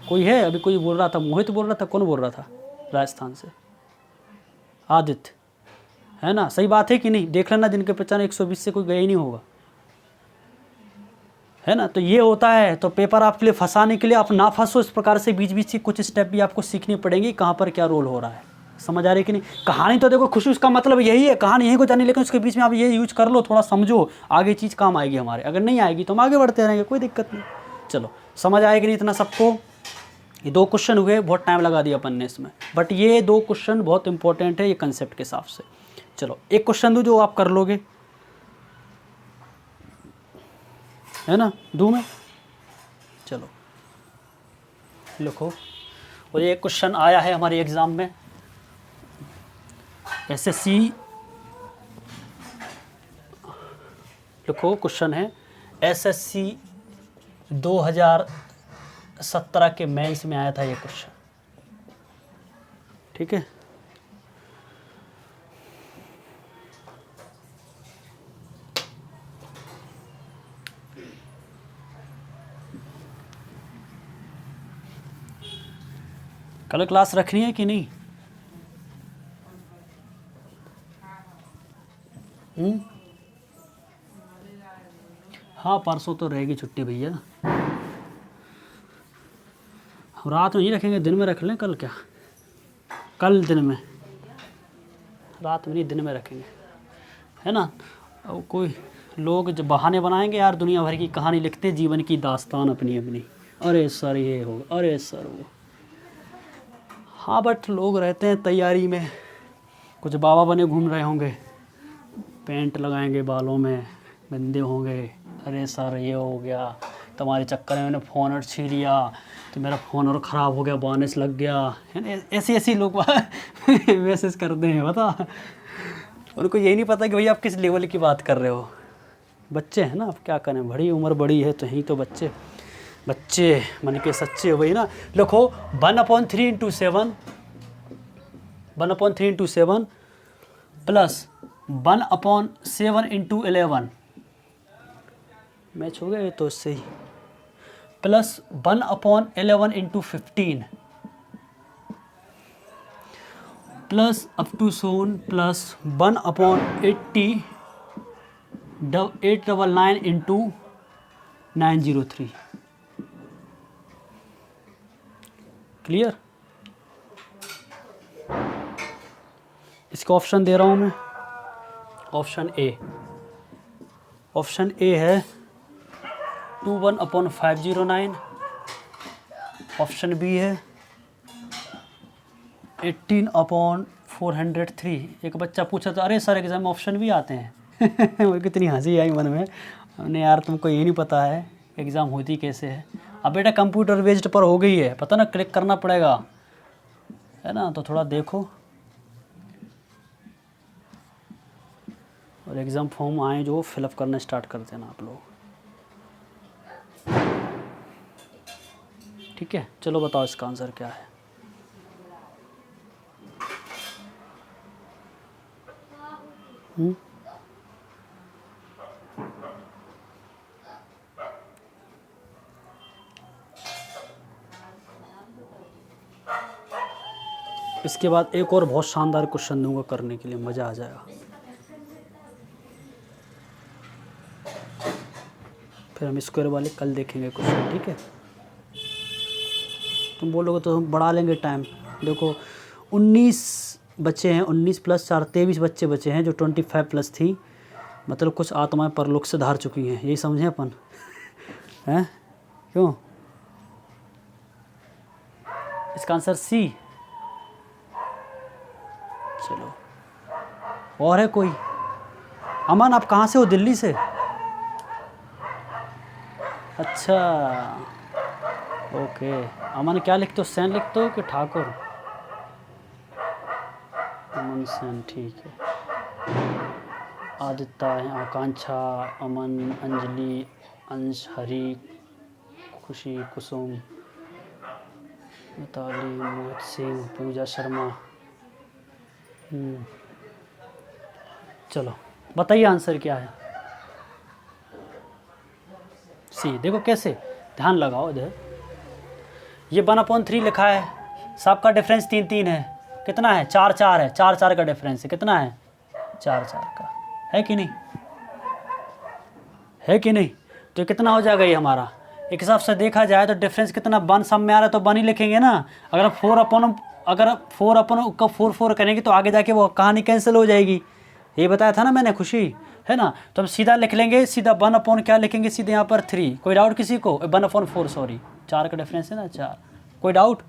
कोई है अभी, कोई बोल रहा था, मोहित बोल रहा था, कौन बोल रहा था राजस्थान से? आदित्य, है ना, सही बात है कि नहीं? देख लेना जिनके पहचान 120 से कोई गया ही नहीं होगा, है ना। तो ये होता है, तो पेपर आपके लिए फंसाने के लिए आप ना फंसो इस प्रकार से, बीच बीच की कुछ स्टेप भी आपको सीखनी पड़ेंगी, कहाँ पर क्या रोल हो रहा है, समझ आ रही है कि नहीं। कहानी तो देखो खुशी, उसका मतलब यही है, कहानी यही को जानी, लेकिन उसके बीच में आप ये यूज कर लो, थोड़ा समझो, आगे चीज़ काम आएगी हमारे। अगर नहीं आएगी तो हम आगे बढ़ते रहेंगे, कोई दिक्कत नहीं। चलो, समझ आएगी नहीं इतना सबको। ये 2 क्वेश्चन हुए, बहुत टाइम लगा दिया अपन ने इसमें, बट ये 2 क्वेश्चन बहुत इंपॉर्टेंट है ये कंसेप्ट के हिसाब से। चलो एक क्वेश्चन दूँ जो आप कर लोगे, है ना, दूँ मैं? चलो लिखो, और ये क्वेश्चन आया है हमारे एग्ज़ाम में, एसएससी, लिखो क्वेश्चन है एसएससी 2017 के मेंस में आया था ये क्वेश्चन, ठीक है। कल क्लास रखनी है कि नहीं? हाँ, परसों तो रहेगी छुट्टी भैया, रात में नहीं रखेंगे, दिन में रख लें। कल क्या, कल दिन में, रात में नहीं दिन में रखेंगे, है ना। अब कोई लोग जब बहाने बनाएंगे यार, दुनिया भर की कहानी लिखते हैं, जीवन की दास्तान अपनी अपनी, अरे सर ये होगा, अरे सर वो। हाँ, बट लोग रहते हैं तैयारी में, कुछ बाबा बने घूम रहे होंगे, पेंट लगाएंगे बालों में, गंदे होंगे, अरे सर ये हो गया, तुम्हारे चक्कर में मैंने फ़ोन और छीन लिया, तो मेरा फ़ोन और ख़राब हो गया, बारिश लग गया, है ना। ऐसे ऐसे लोग मैसेज करते हैं, बता। उनको यही नहीं पता कि भाई आप किस लेवल की बात कर रहे हो। बच्चे हैं ना, अब क्या करें, बड़ी उम्र बड़ी है तो यही तो बच्चे मन के सच्चे हो, वही ना। लिखो 1/3 × 7, 1/3 × 7 प्लस 1/7 × 11, मैच हो गया ये तो इससे ही, plus 1/11 × 15 plus up to Son plus 1/80 899 × 903। Clear? इसका ऑप्शन दे रहा हूँ मैं। ऑप्शन ए है 21/509, ऑप्शन बी है 18/403। एक बच्चा पूछा था, अरे सर एग्ज़ाम में ऑप्शन भी आते हैं। मुझे कितनी हंसी आई मन में, हमने यार तुमको ये नहीं पता है एग्ज़ाम होती कैसे है। अब बेटा कंप्यूटर बेस्ड पर हो गई है, पता ना, क्लिक करना पड़ेगा, है ना, तो थोड़ा देखो। और एग्ज़ाम फॉर्म आए जो फिलअप करना स्टार्ट कर देना आप लोग, ठीक है। चलो बताओ इसका आंसर क्या है। इसके बाद एक और बहुत शानदार क्वेश्चन दूंगा करने के लिए, मज़ा आ जाएगा। फिर हम स्क्वायर वाले कल देखेंगे क्वेश्चन, ठीक है। तुम बोलोगे तो हम बढ़ा लेंगे टाइम। देखो 19 बच्चे हैं, 19 + 4 23 बच्चे बचे हैं, जो 25+ थी, मतलब कुछ आत्माएं परलोक से धार चुकी हैं, यही समझें अपन, हैं? क्यों? इसका आंसर सी। चलो और है कोई? अमन आप कहाँ से हो? दिल्ली से? अच्छा ओके। अमन क्या लिखते हो, सेन लिखते हो कि ठाकुर? अमन सेन, ठीक है। आदित्य है, आकांक्षा, अमन, अंजलि, अंश, हरी, खुशी, कुसुम, मिताली, मोहित सिंह, पूजा शर्मा। चलो बताइए आंसर क्या है। सी, देखो कैसे, ध्यान लगाओ इधर। ये 1/3 लिखा है, सबका डिफरेंस 3-3 है, कितना है? 4-4 है, 4-4 का डिफरेंस है, कितना है? 4-4 का है कि नहीं? है कि नहीं? तो कितना हो जाएगा ये हमारा? एक हिसाब से देखा जाए तो डिफरेंस कितना, 1 सब में आ रहा है तो 1 ही लिखेंगे ना। अगर 4 अपन का 4 करेंगे तो आगे जाके वो कहानी कैंसिल हो जाएगी। ये बताया था ना मैंने, खुशी है ना। तो हम सीधा लिख लेंगे, सीधा 1 क्या लिखेंगे, सीधे यहाँ पर 3। कोई डाउट किसी को? 1/4 सॉरी, 4 का डिफरेंस है ना, 4। कोई डाउट?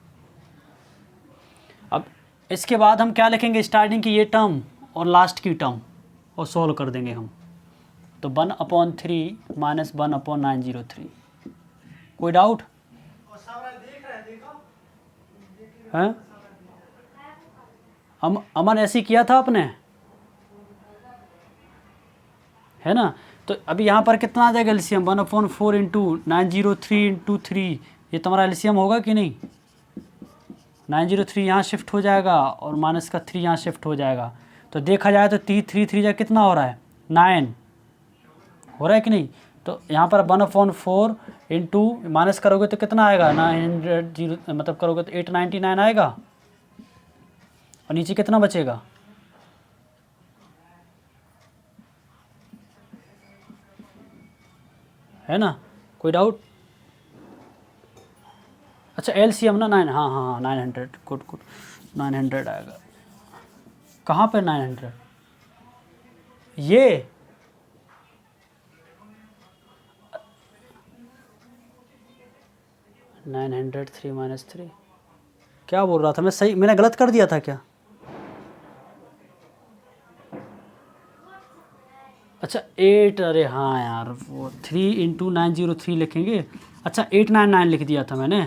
अब इसके बाद हम क्या लिखेंगे, स्टार्टिंग की ये टर्म और लास्ट की टर्म, और सोल्व कर देंगे हम। तो 1/3 माइनस 1/903। कोई डाउट है? अमन ऐसे ही किया था आपने, है ना। तो अभी यहाँ पर कितना आ जाएगा एलसीएम? 1/4 इंटू 903 इंटू 3, ये तुम्हारा एलसीएम होगा कि नहीं? 903 यहाँ शिफ्ट हो जाएगा और माइनस का 3 यहाँ शिफ्ट हो जाएगा। तो देखा जाए तो 3 जा कितना हो रहा है? 9 हो रहा है कि नहीं? तो यहाँ पर 1/4 इंटू माइनस करोगे तो कितना आएगा? 900 मतलब करोगे तो 899 आएगा, और नीचे कितना बचेगा? है ना। कोई डाउट? अच्छा एलसीएम ना 9, हाँ हाँ हाँ 900, गुड गुड, 900 आएगा। कहाँ पे 900? ये 900 3 - 3 क्या बोल रहा था मैं? सही, मैंने गलत कर दिया था क्या? अच्छा 8, अरे हाँ यार, वो 3 इंटू 903 लिखेंगे। अच्छा 899 लिख दिया था मैंने,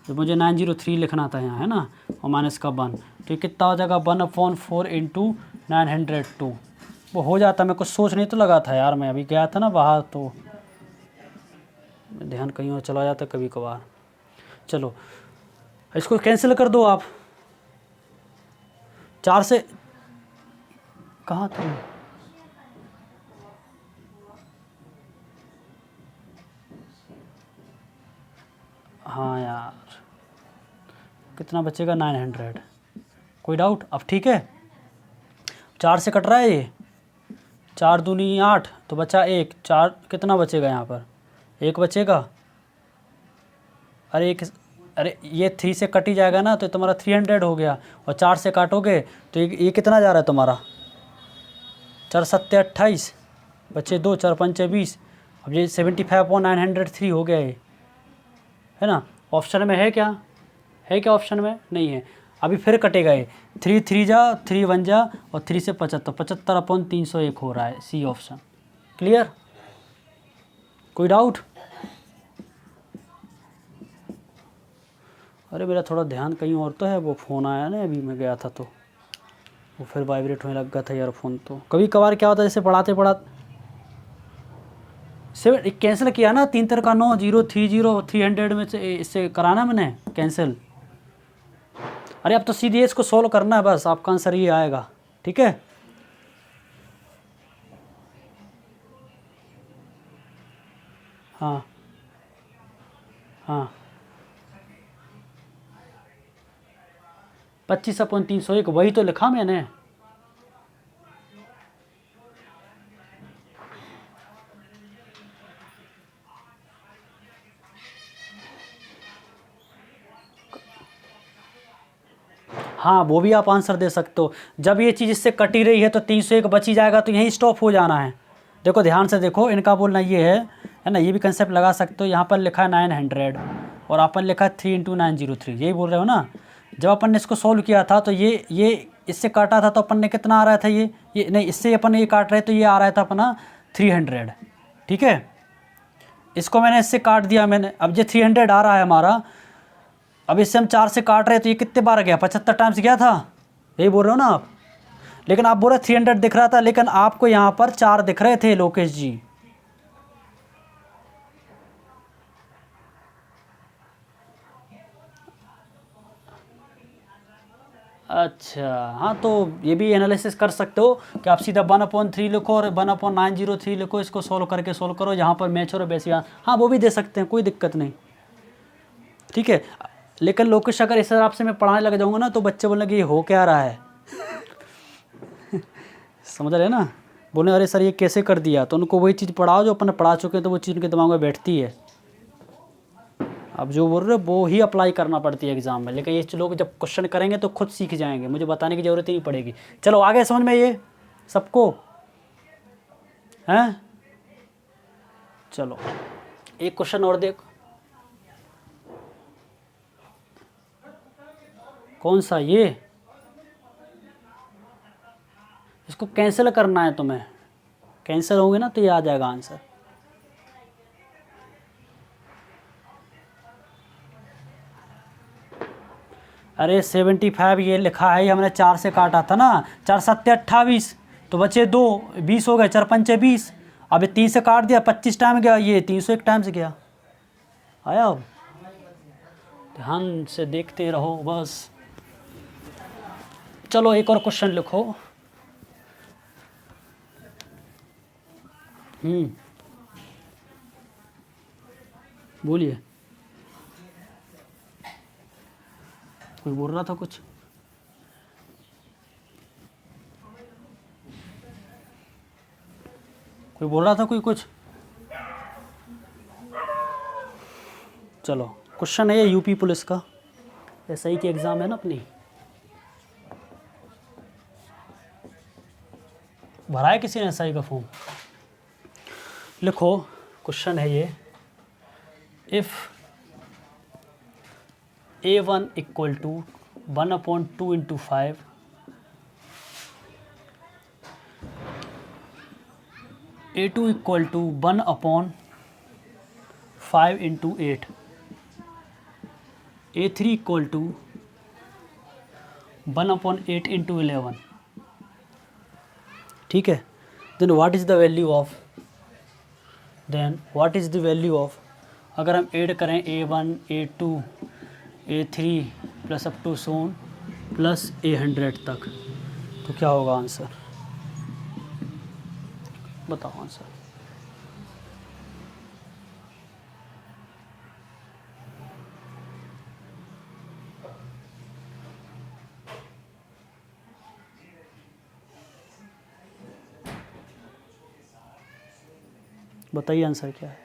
तो मुझे 903 लिखना था यहाँ, है ना, और माइनस का 1। तो ये कितना हो जाएगा? 1/4 इंटू 902। वो हो जाता, मैं कुछ सोच नहीं तो लगा था यार, मैं अभी गया था ना बाहर तो ध्यान कहीं और चला जाता कभी कभार। चलो इसको कैंसिल कर दो आप। 4 से कहाँ था? हाँ यार, कितना बचेगा? 900। कोई डाउट? अब ठीक है, 4 से कट रहा है ये, 4 दूनी 8, तो बचा 1, 4 कितना बचेगा यहाँ पर? 1 बचेगा। अरे ये 3 से कट ही जाएगा ना, तो तुम्हारा 300 हो गया, और 4 से काटोगे तो ये कितना जा रहा है तुम्हारा? 4 7 28, बचे 2, 4 5 20। अब ये 75/903 हो गया ये, है ना। ऑप्शन में है क्या? है क्या ऑप्शन में? नहीं है। अभी फिर कटेगा ये, 3 3 जा 3 1 जा, और 3 से 75, 75/301 हो रहा है, सी ऑप्शन। क्लियर? कोई डाउट? अरे मेरा थोड़ा ध्यान कहीं और तो है, वो फ़ोन आया ना अभी, मैं गया था तो वो फिर वाइब्रेट होने लग गया था ईयरफोन। तो कभी कभार क्या होता है, जैसे पढ़ाते 7 कैंसिल किया ना, 3 का 9 0 3 0 300 में से इससे कराना मैंने कैंसिल। अरे अब तो सीधे इसको सोल्व करना है, बस आपका आंसर ये आएगा, ठीक है। हाँ हाँ 25/301, वही तो लिखा मैंने। हाँ वो भी आप आंसर दे सकते हो। जब ये चीज़ इससे कटी रही है तो 301 बच ही जाएगा, तो यहीं स्टॉप हो जाना है। देखो ध्यान से देखो, इनका बोलना ये है ना, ये भी कंसेप्ट लगा सकते हो। यहाँ पर लिखा है 900 और अपन लिखा है 3 × 903, यही बोल रहे हो ना। जब अपन ने इसको सॉल्व किया था तो ये इससे काटा था तो अपन ने कितना आ रहा था, ये नहीं, इससे अपन ये काट रहे तो ये आ रहा था अपना 300, ठीक है। इसको मैंने इससे काट दिया मैंने, अब ये 300 आ रहा है हमारा। अब इससे हम 4 से काट रहे तो ये कितने बार गया, 75 टाइम्स गया था, यही बोल रहे हो ना आप। लेकिन आप बोल रहे 300 दिख रहा था, लेकिन आपको यहाँ पर 4 दिख रहे थे लोकेश जी। अच्छा हाँ, तो ये भी एनालिसिस कर सकते हो कि आप सीधा 1/3 लिखो और 1/903 लिखो, इसको सोल्व करके सोल्व करो, जहाँ पर मैच हो रहा बेसिक, हाँ वो भी दे सकते हैं, कोई दिक्कत नहीं, ठीक है। लेकिन लोकेश अगर इस हिसाब से मैं पढ़ाने लग जाऊँगा ना तो बच्चे बोलने कि ये हो क्या रहा है समझ रहे ना, बोले अरे सर ये कैसे कर दिया, तो उनको वही चीज़ पढ़ाओ जो अपन पढ़ा चुके हैं, तो वो चीज़ उनके दिमाग में बैठती है। अब जो बोल रहे हो वो ही अप्लाई करना पड़ती है एग्ज़ाम में, लेकिन ये लोग जब क्वेश्चन करेंगे तो खुद सीख जाएंगे, मुझे बताने की ज़रूरत ही नहीं पड़ेगी। चलो आगे समझ में ये सबको हैं। चलो एक क्वेश्चन और देखो, कौन सा, ये इसको कैंसिल करना है तुम्हें, कैंसिल होंगे ना तो ये आ जाएगा आंसर। अरे 75 ये लिखा है, ये हमने 4 से काटा था ना, 4 सत्ते 28, तो बचे 2, 20 हो गए, 4 पंचे 20। अब ये 3 से काट दिया, 25 टाइम गया, ये 301 टाइम से गया। आया, अब ध्यान से देखते रहो बस। चलो एक और क्वेश्चन लिखो। बोलिए, कोई बोल रहा था कुछ, कोई बोल रहा था कोई कुछ। चलो क्वेश्चन है ये यूपी पुलिस का, एसआई की एग्ज़ाम है ना अपनी, भरा है किसी ने एसआई का फॉर्म। लिखो क्वेश्चन है ये, if A1 equal to 1/2 × 5, A2 equal to 1/5 × 8, A3 equal to 1/8 × 11, ठीक है। Then what is the value of, अगर हम ऐड करें A1 A2 A3 plus up to Son plus A100 तक, तो क्या होगा आंसर, बताओ आंसर। बताइए आंसर क्या है।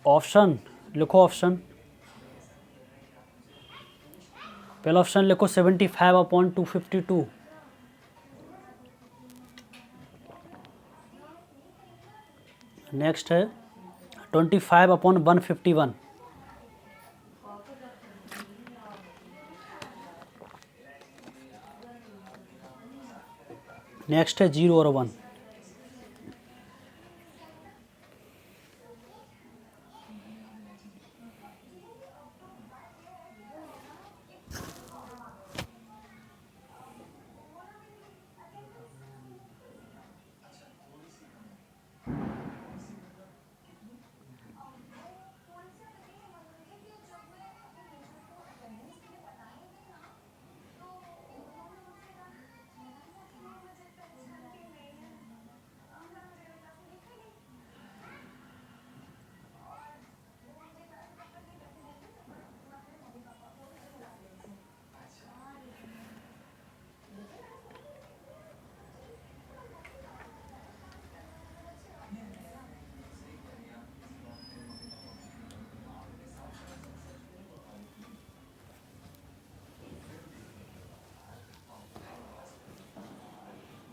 ऑप्शन लिखो, ऑप्शन पहला ऑप्शन लिखो 75/252, नेक्स्ट है 25/151, नेक्स्ट है 0 और 1,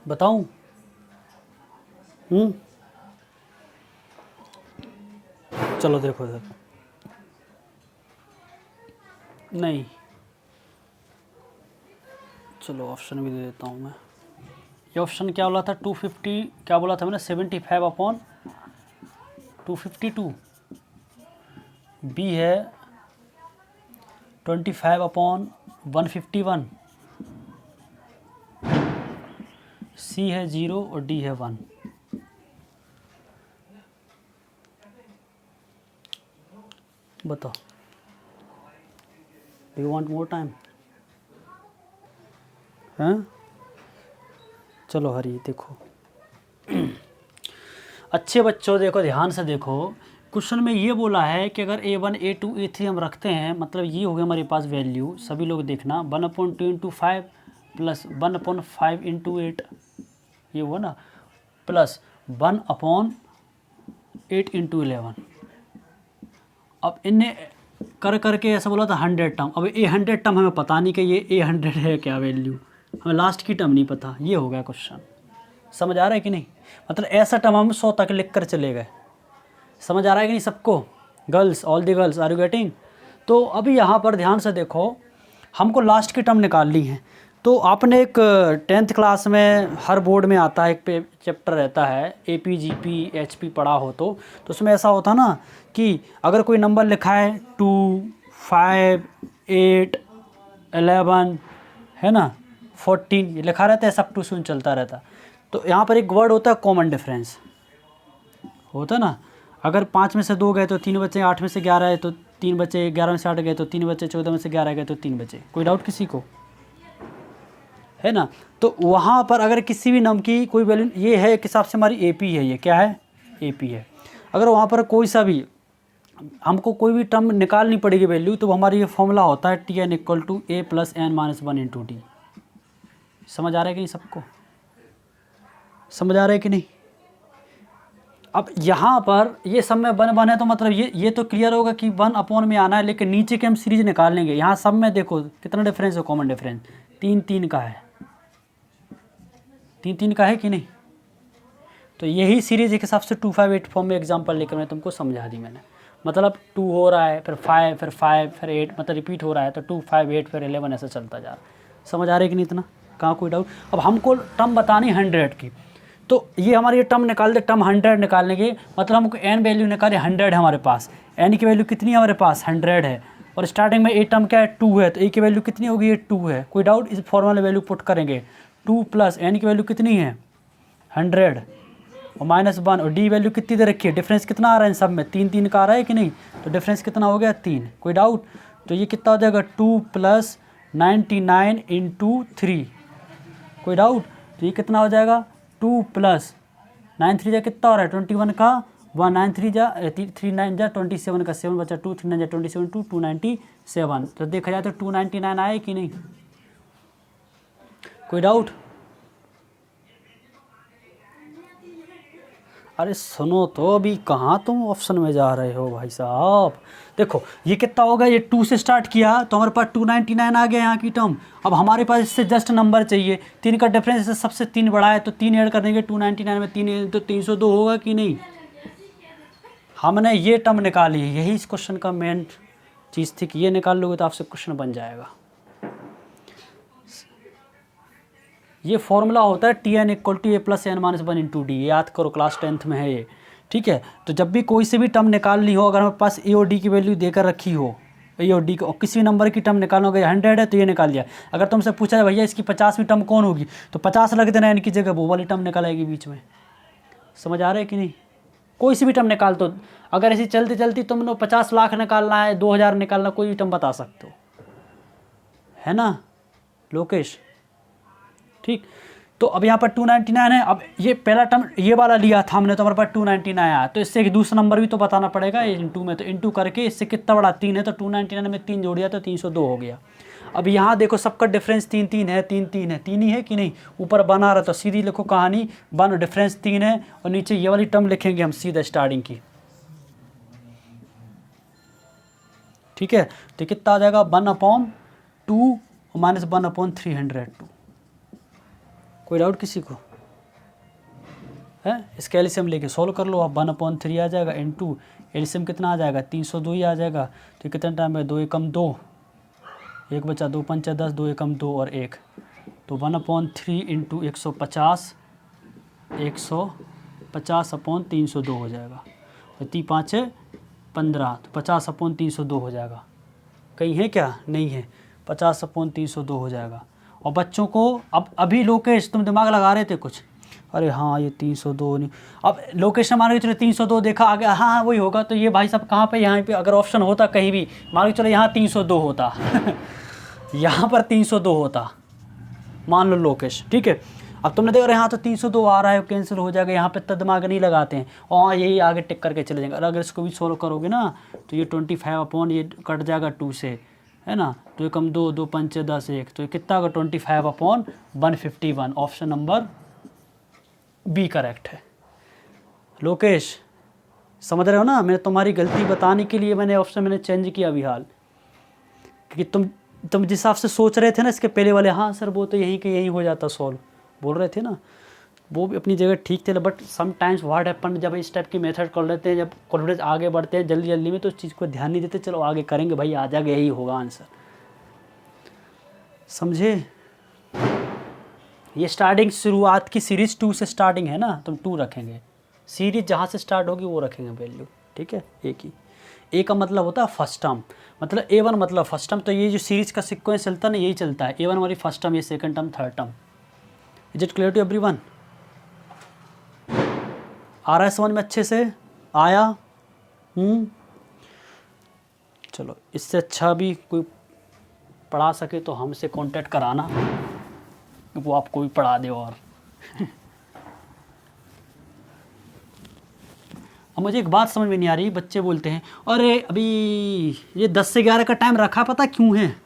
बताऊं? चलो देखो देखो, नहीं, चलो ऑप्शन भी दे देता हूँ मैं। ये ऑप्शन क्या बोला था? 250, क्या बोला था मैंने? 75 अपॉन 252। बी है 25 अपॉन 151। सी है 0 और डी है 1। बताओ, do you want more time? हैं? चलो हरी देखो। अच्छे बच्चों देखो, ध्यान से देखो, क्वेश्चन में ये बोला है कि अगर A1 A2 A3 हम रखते हैं, मतलब ये हो गया हमारे पास वैल्यू, सभी लोग देखना, 1/2 इंटू 5 प्लस 1/5 इंटू 8, ये हुआ ना, प्लस 1/8 इंटू 11। अब इनने कर करके ऐसा बोला था 100 टर्म। अब ये 100 टर्म हमें पता नहीं कि ये A100 है क्या वैल्यू, हमें लास्ट की टर्म नहीं पता। ये हो गया क्वेश्चन। समझ आ रहा है कि नहीं? मतलब ऐसा टर्म हम 100 तक लिख कर चले गए। समझ आ रहा है कि नहीं सबको? Girls, all the girls, are you getting? तो अभी यहाँ पर ध्यान से देखो, हमको लास्ट की टर्म निकालनी है। तो आपने एक 10th क्लास में हर बोर्ड में आता है, एक चैप्टर रहता है AP GP HP पढ़ा हो तो उसमें ऐसा होता ना कि अगर कोई नंबर लिखा है 2 5 8 11 है ना 14, ये लिखा रहता है, सब टू सुन चलता रहता। तो यहाँ पर एक वर्ड होता है कॉमन डिफरेंस, होता ना। अगर 5 में से 2 गए तो 3 बचे, 8 में से 11 है तो 3 बचे, 11 में से 8 गए तो 3 बचे, 14 में से 11 गए तो 3 बचे। कोई डाउट किसी को? है ना। तो वहाँ पर अगर किसी भी नंबर की कोई वैल्यू, ये है एक हिसाब से हमारी AP है, ये क्या है? AP है। अगर वहाँ पर कोई सा भी हमको कोई भी टर्म निकालनी पड़ेगी वैल्यू, तो हमारी ये फॉर्मूला होता है Tn = A + n - 1 × D। समझ आ रहा है कि नहीं सबको? समझ आ रहा है कि नहीं? अब यहाँ पर ये सब में 1 है, तो मतलब ये तो क्लियर होगा कि 1 अपॉन में आना है, लेकिन नीचे के हम सीरीज निकाल लेंगे। यहाँ सब में देखो कितना डिफरेंस है, कॉमन डिफरेंस 3 का है, 3 का है कि नहीं? तो यही सीरीज एक हिसाब से 2 5 8 फॉर्म में एग्जांपल लेकर मैं तुमको समझा दी मैंने। मतलब 2 हो रहा है, फिर 5, फिर 5, फिर 8, मतलब रिपीट हो रहा है, तो 2 5 8 फिर 11 ऐसा चलता जा रहा है। समझ आ रही है कि नहीं? इतना कहाँ कोई डाउट? अब हमको टर्म बतानी 100 की, तो ये हमारी ये टर्म निकाल दे। टर्म 100 निकालने की मतलब हमको n वैल्यू निकाले, 100 है हमारे पास, n की वैल्यू कितनी है हमारे पास? 100 है। और स्टार्टिंग में ए टर्म क्या है? 2 है, तो ए की वैल्यू कितनी होगी? ये 2 है। कोई डाउट? इस फॉर्मूला वैल्यू पुट करेंगे, 2 प्लस n की वैल्यू कितनी है? 100 और -1, और डी वैल्यू कितनी दे रखी है? डिफरेंस कितना आ रहा है इन सब में? 3 का आ रहा है कि नहीं? तो डिफरेंस कितना हो गया? 3। कोई डाउट? तो ये कितना हो जाएगा? 2 + 99 × 3। कोई डाउट? तो ये कितना हो जाएगा? 2 + 9 3 जा कितना हो रहा है? 21 का 1, 9 3 जा 3 9 जा 27 का 7 बचा 2, 3 9 जा 27 297। तो देखा जाए तो 299 आए कि नहीं? कोई डाउट? अरे सुनो तो, अभी कहाँ तुम ऑप्शन में जा रहे हो भाई साहब? देखो ये कितना होगा? ये 2 से स्टार्ट किया तो हमारे पास 299 आ गया यहाँ की टर्म। अब हमारे पास इससे जस्ट नंबर चाहिए, 3 का डिफरेंस इससे सबसे 3 बड़ा है, तो 3 ऐड कर देंगे 299 में, 3 तो 302 होगा कि नहीं? हमने ये टर्म निकाली है, यही इस क्वेश्चन का मेन चीज़ थी कि ये निकाल लोगे तो आपसे क्वेश्चन बन जाएगा। ये फॉर्मूला होता है Tn = A + n - 1 × D। याद करो, क्लास 10th में है ये, ठीक है। तो जब भी कोई से भी टर्म निकालनी हो, अगर हमारे पास A और D की वैल्यू देकर रखी हो, A और D को, और किसी नंबर की टर्म निकालना होगा, 100 है तो ये निकाल दिया। अगर तुमसे पूछा जाए भैया इसकी 50वीं टर्म कौन होगी, तो 50 लग देना, इनकी जगह वो वाली टर्म निकाल आएगी बीच में। समझ आ रहा है कि नहीं? कोई सी भी टर्म निकाल दो। अगर ऐसी चलती चलती तुमने 50 लाख निकालना है, 2000 निकालना, कोई भी टर्म बता सकते हो, है ना लोकेश? ठीक। तो अब यहाँ पर 299 है। अब ये पहला टर्म ये वाला लिया था हमने, तो हमारे पास 299 आया, तो इससे एक दूसरा नंबर भी तो बताना पड़ेगा इंटू में। तो इंटू करके इससे कितना बड़ा? 3 है, तो 299 में 3 जोड़ दिया तो 302 हो गया। अब यहाँ देखो सबका डिफरेंस 3 है, 3 है, 3 ही है कि नहीं? ऊपर बना रहा, तो सीधी लिखो कहानी, 1 डिफरेंस 3 है, और नीचे ये वाली टर्म लिखेंगे हम सीधा स्टार्टिंग की। ठीक है, तो कितना आ जाएगा? 1/2 -1/302। कोई डाउट किसी को? है। इसका एलसीएम लेके सोल्व कर लो आप, 1/3 आ जाएगा इंटू एलसीएम कितना आ जाएगा 302 ही आ जाएगा। तो कितना टाइम है, 2 एकम 2, 1 बचा 2 पंचा 10, 2 एकम 2 और 1, तो 1/3 इंटू 150, 150/302 हो जाएगा। तो 3 5 15, तो 50/302 हो जाएगा। कहीं है क्या, नहीं है, 50/302 हो जाएगा। और बच्चों को अब अभी लोकेश तुम दिमाग लगा रहे थे कुछ, अरे हाँ ये 302 नहीं, अब लोकेश ने मान के चलो 302 देखा आगे, हाँ हाँ वही होगा, तो ये भाई साहब कहाँ पे, यहाँ पे अगर ऑप्शन होता कहीं भी, मान के चलो यहाँ 302 होता यहाँ पर 302 होता, मान लो लोकेश, ठीक है। अब तुमने देखा यहाँ तो 302 आ रहा है, कैंसिल हो जाएगा, यहाँ पे तो दिमाग नहीं लगाते हैं और यही आगे टिक करके चले जाएंगे। अगर इसको भी सोल्व करोगे ना तो ये 25 ये कट जाएगा 2 से, है ना, तो कम 2 2 5 10 1, तो ये कितना होगा 25/151। ऑप्शन नंबर बी करेक्ट है। लोकेश समझ रहे हो ना, मैं तुम्हारी गलती बताने के लिए मैंने ऑप्शन मैंने चेंज किया अभी हाल, क्योंकि तुम जिस हिसाब से सोच रहे थे ना इसके पहले वाले, हाँ सर वो तो यहीं के यहीं हो जाता सॉल्व बोल रहे थे ना, वो भी अपनी जगह ठीक थे, बट समटाइम्स व्हाट हैपन, जब इस टाइप की मेथड कर लेते हैं, जब कॉन्फिडेंस आगे बढ़ते हैं जल्दी जल्दी में, तो उस चीज़ को ध्यान नहीं देते, चलो आगे करेंगे भाई, आ जाएगा यही होगा आंसर, समझे। ये स्टार्टिंग शुरुआत की सीरीज़ 2 से स्टार्टिंग है ना, तुम 2 रखेंगे, सीरीज जहाँ से स्टार्ट होगी वो रखेंगे वैल्यू, ठीक है। एक ही, ए का मतलब होता है फर्स्ट टर्म, मतलब A1 मतलब फर्स्ट टर्म, तो ये जो सीरीज का सिक्वेंस चलता है ना यही चलता है, A1 वाली फर्स्ट टर्म, ये second term, third term. Is it clear to everyone? आ रहा है समझ में अच्छे से, आया? चलो, इससे अच्छा भी कोई पढ़ा सके तो हमसे कांटेक्ट कराना, वो आपको भी पढ़ा दे। और अब मुझे एक बात समझ में नहीं आ रही, बच्चे बोलते हैं अरे अभी ये 10 से 11 का टाइम रखा, पता क्यों है?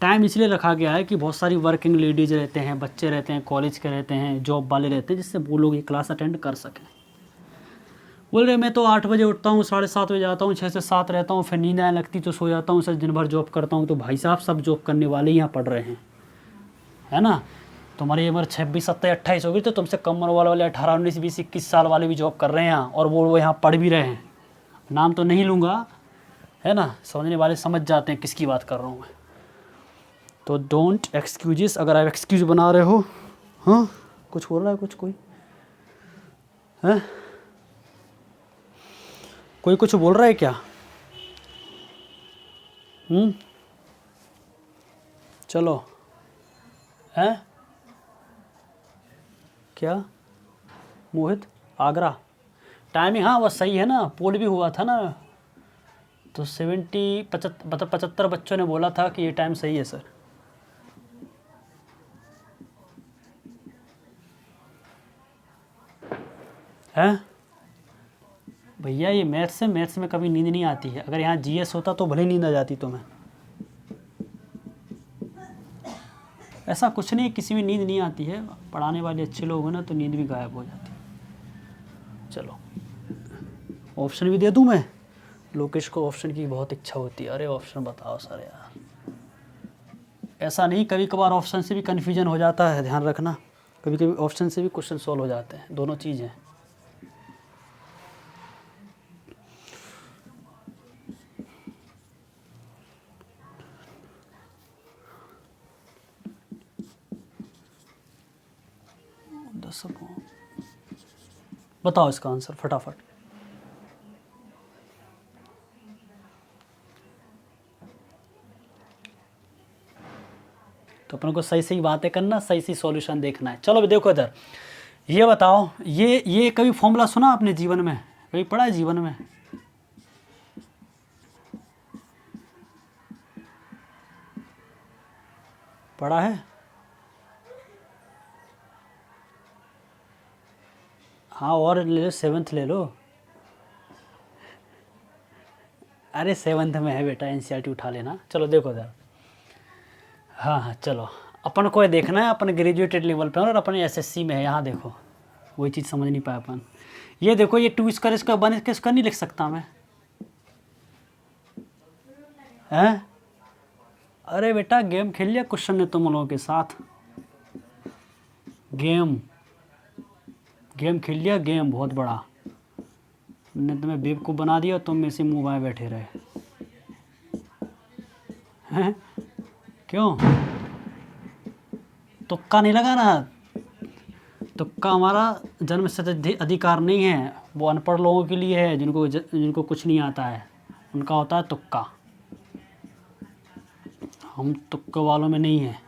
टाइम इसलिए रखा गया है कि बहुत सारी वर्किंग लेडीज़ रहते हैं, बच्चे रहते हैं, कॉलेज के रहते हैं, जॉब वाले रहते हैं, जिससे वो लोग ये क्लास अटेंड कर सकें। बोल रहे मैं तो 8 बजे उठता हूँ, 7:30 बजे आता हूँ, 6 से 7 रहता हूँ, फिर नींद आने लगती तो सो जाता हूँ, सर दिन भर जॉब करता हूँ। तो भाई साहब सब जॉब करने वाले ही यहाँ पढ़ रहे हैं, है ना। तुम्हारी उम्र 26 27 28 होगी, तो तुमसे कम उम्र वाले 18 19 20 21 साल वाले भी जॉब कर रहे हैं यहाँ, और वो यहाँ पढ़ भी रहे हैं। नाम तो नहीं लूँगा, है ना, समझने वाले समझ जाते हैं किसकी बात कर रहा हूँ मैं। तो डोंट एक्सक्यूजेस, अगर आप एक्सक्यूज बना रहे हो, हाँ कुछ बोल रहा है, कोई है, कोई कुछ बोल रहा है क्या? चलो, है क्या मोहित? आगरा टाइमिंग, हाँ वो सही है ना, पोल भी हुआ था ना, तो 75 बच्चों ने बोला था कि ये टाइम सही है सर। है भैया, ये मैथ्स में कभी नींद नहीं आती है। अगर यहाँ जीएस होता तो भले नींद आ जाती तुम्हें। ऐसा कुछ नहीं, किसी में नींद नहीं आती है, पढ़ाने वाले अच्छे लोग हैं ना तो नींद भी गायब हो जाती है। चलो, ऑप्शन भी दे दूँ मैं? लोकेश को ऑप्शन की बहुत इच्छा होती है, अरे ऑप्शन बताओ सर यार। ऐसा नहीं, कभी कभार ऑप्शन से भी कन्फ्यूजन हो जाता है, ध्यान रखना, कभी कभी ऑप्शन से भी क्वेश्चन सॉल्व हो जाते हैं, दोनों चीज़ हैं। बताओ इसका आंसर फटाफट। तो अपन को सही सही बातें करना, सही सही सॉल्यूशन देखना है। चलो देखो इधर, ये बताओ, ये कभी फॉर्मूला सुना आपने जीवन में, कभी पढ़ा है जीवन में? पढ़ा है? हाँ, और ले लो, 7th ले लो। अरे 7th में है बेटा, एनसीईआरटी उठा लेना। चलो देखो इधर, हाँ हाँ चलो, अपन को ये देखना है, अपन ग्रेजुएटेड लेवल पे और अपन एसएससी में है। यहाँ देखो, वही चीज़ समझ नहीं पाया अपन। ये देखो, ये 2 स्क्वायर इसका 1 स्क्वायर नहीं लिख सकता मैं, हैं? अरे बेटा गेम खेल लिया क्वेश्चन ने तुम लोगों के साथ, गेम गेम खेल लिया, गेम बहुत बड़ा, मैंने तुम्हें बेवकूफ़ बना दिया, तुम इसी मुँह बाएँ बैठे रहे हैं। क्यों तुक्का नहीं लगाना? तुक्का हमारा जन्मसिद्ध अधिकार नहीं है, वो अनपढ़ लोगों के लिए है, जिनको कुछ नहीं आता है, उनका होता है तुक्का। हम तुक्के वालों में नहीं हैं।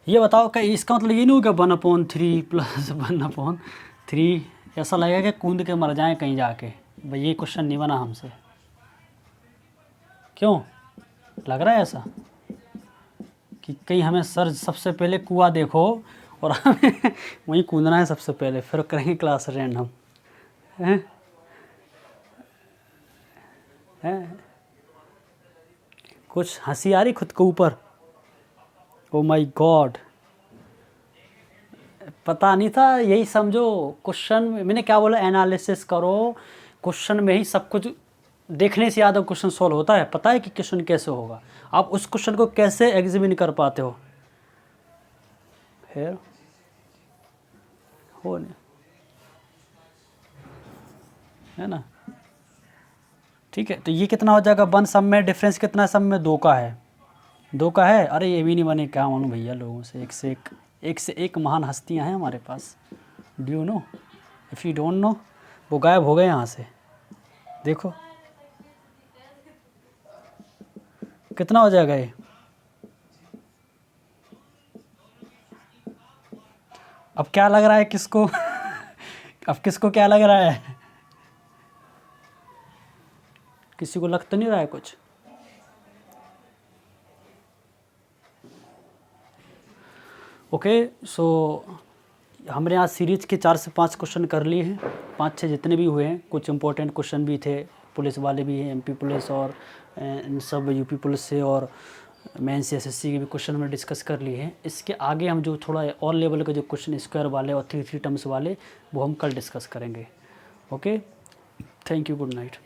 ये बताओ क्या इसका मतलब ये नहीं होगा 1/3 + 1/3? ऐसा लगेगा कि कूद के मर जाएं कहीं जाके। भाई ये क्वेश्चन नहीं बना हमसे। क्यों लग रहा है ऐसा कि कहीं हमें सर सबसे पहले कुआं देखो और हमें वहीं कूदना है सबसे पहले, फिर करेंगे क्लास रैंडम? हैं हैं कुछ हंसी आ रही खुद के ऊपर? ओ माय गॉड, पता नहीं था। यही समझो क्वेश्चन, मैंने क्या बोला, एनालिसिस करो। क्वेश्चन में ही सब कुछ, देखने से याद क्वेश्चन सॉल्व होता है। पता है कि क्वेश्चन कैसे होगा, आप उस क्वेश्चन को कैसे एग्जामिन कर पाते हो, फिर हो नहीं, है ना? ठीक है, तो ये कितना हो जाएगा 1 सब में, डिफरेंस कितना सब में? 2 का है, 2 का है। अरे ये भी नहीं बने, क्या मालूम भैया, लोगों से एक से एक महान हस्तियां हैं हमारे पास। Do you know? If you don't know, वो गायब हो गए यहाँ से। देखो कितना हो जाएगा ये। अब क्या लग रहा है किसको? अब किसको क्या लग रहा है? किसी को लग तो नहीं रहा है कुछ? ओके, सो हमने आज सीरीज के 4 से 5 क्वेश्चन कर लिए हैं, 5-6 जितने भी हुए हैं। कुछ इंपॉर्टेंट क्वेश्चन भी थे, पुलिस वाले भी हैं, एमपी पुलिस और इन सब यूपी पुलिस से, और मेंस एसएससी के भी क्वेश्चन में डिस्कस कर लिए हैं। इसके आगे हम जो थोड़ा और लेवल के जो क्वेश्चन स्क्वायर वाले और 3 टर्म्स वाले, वो हम कल डिस्कस करेंगे। Okay, thank you, good night.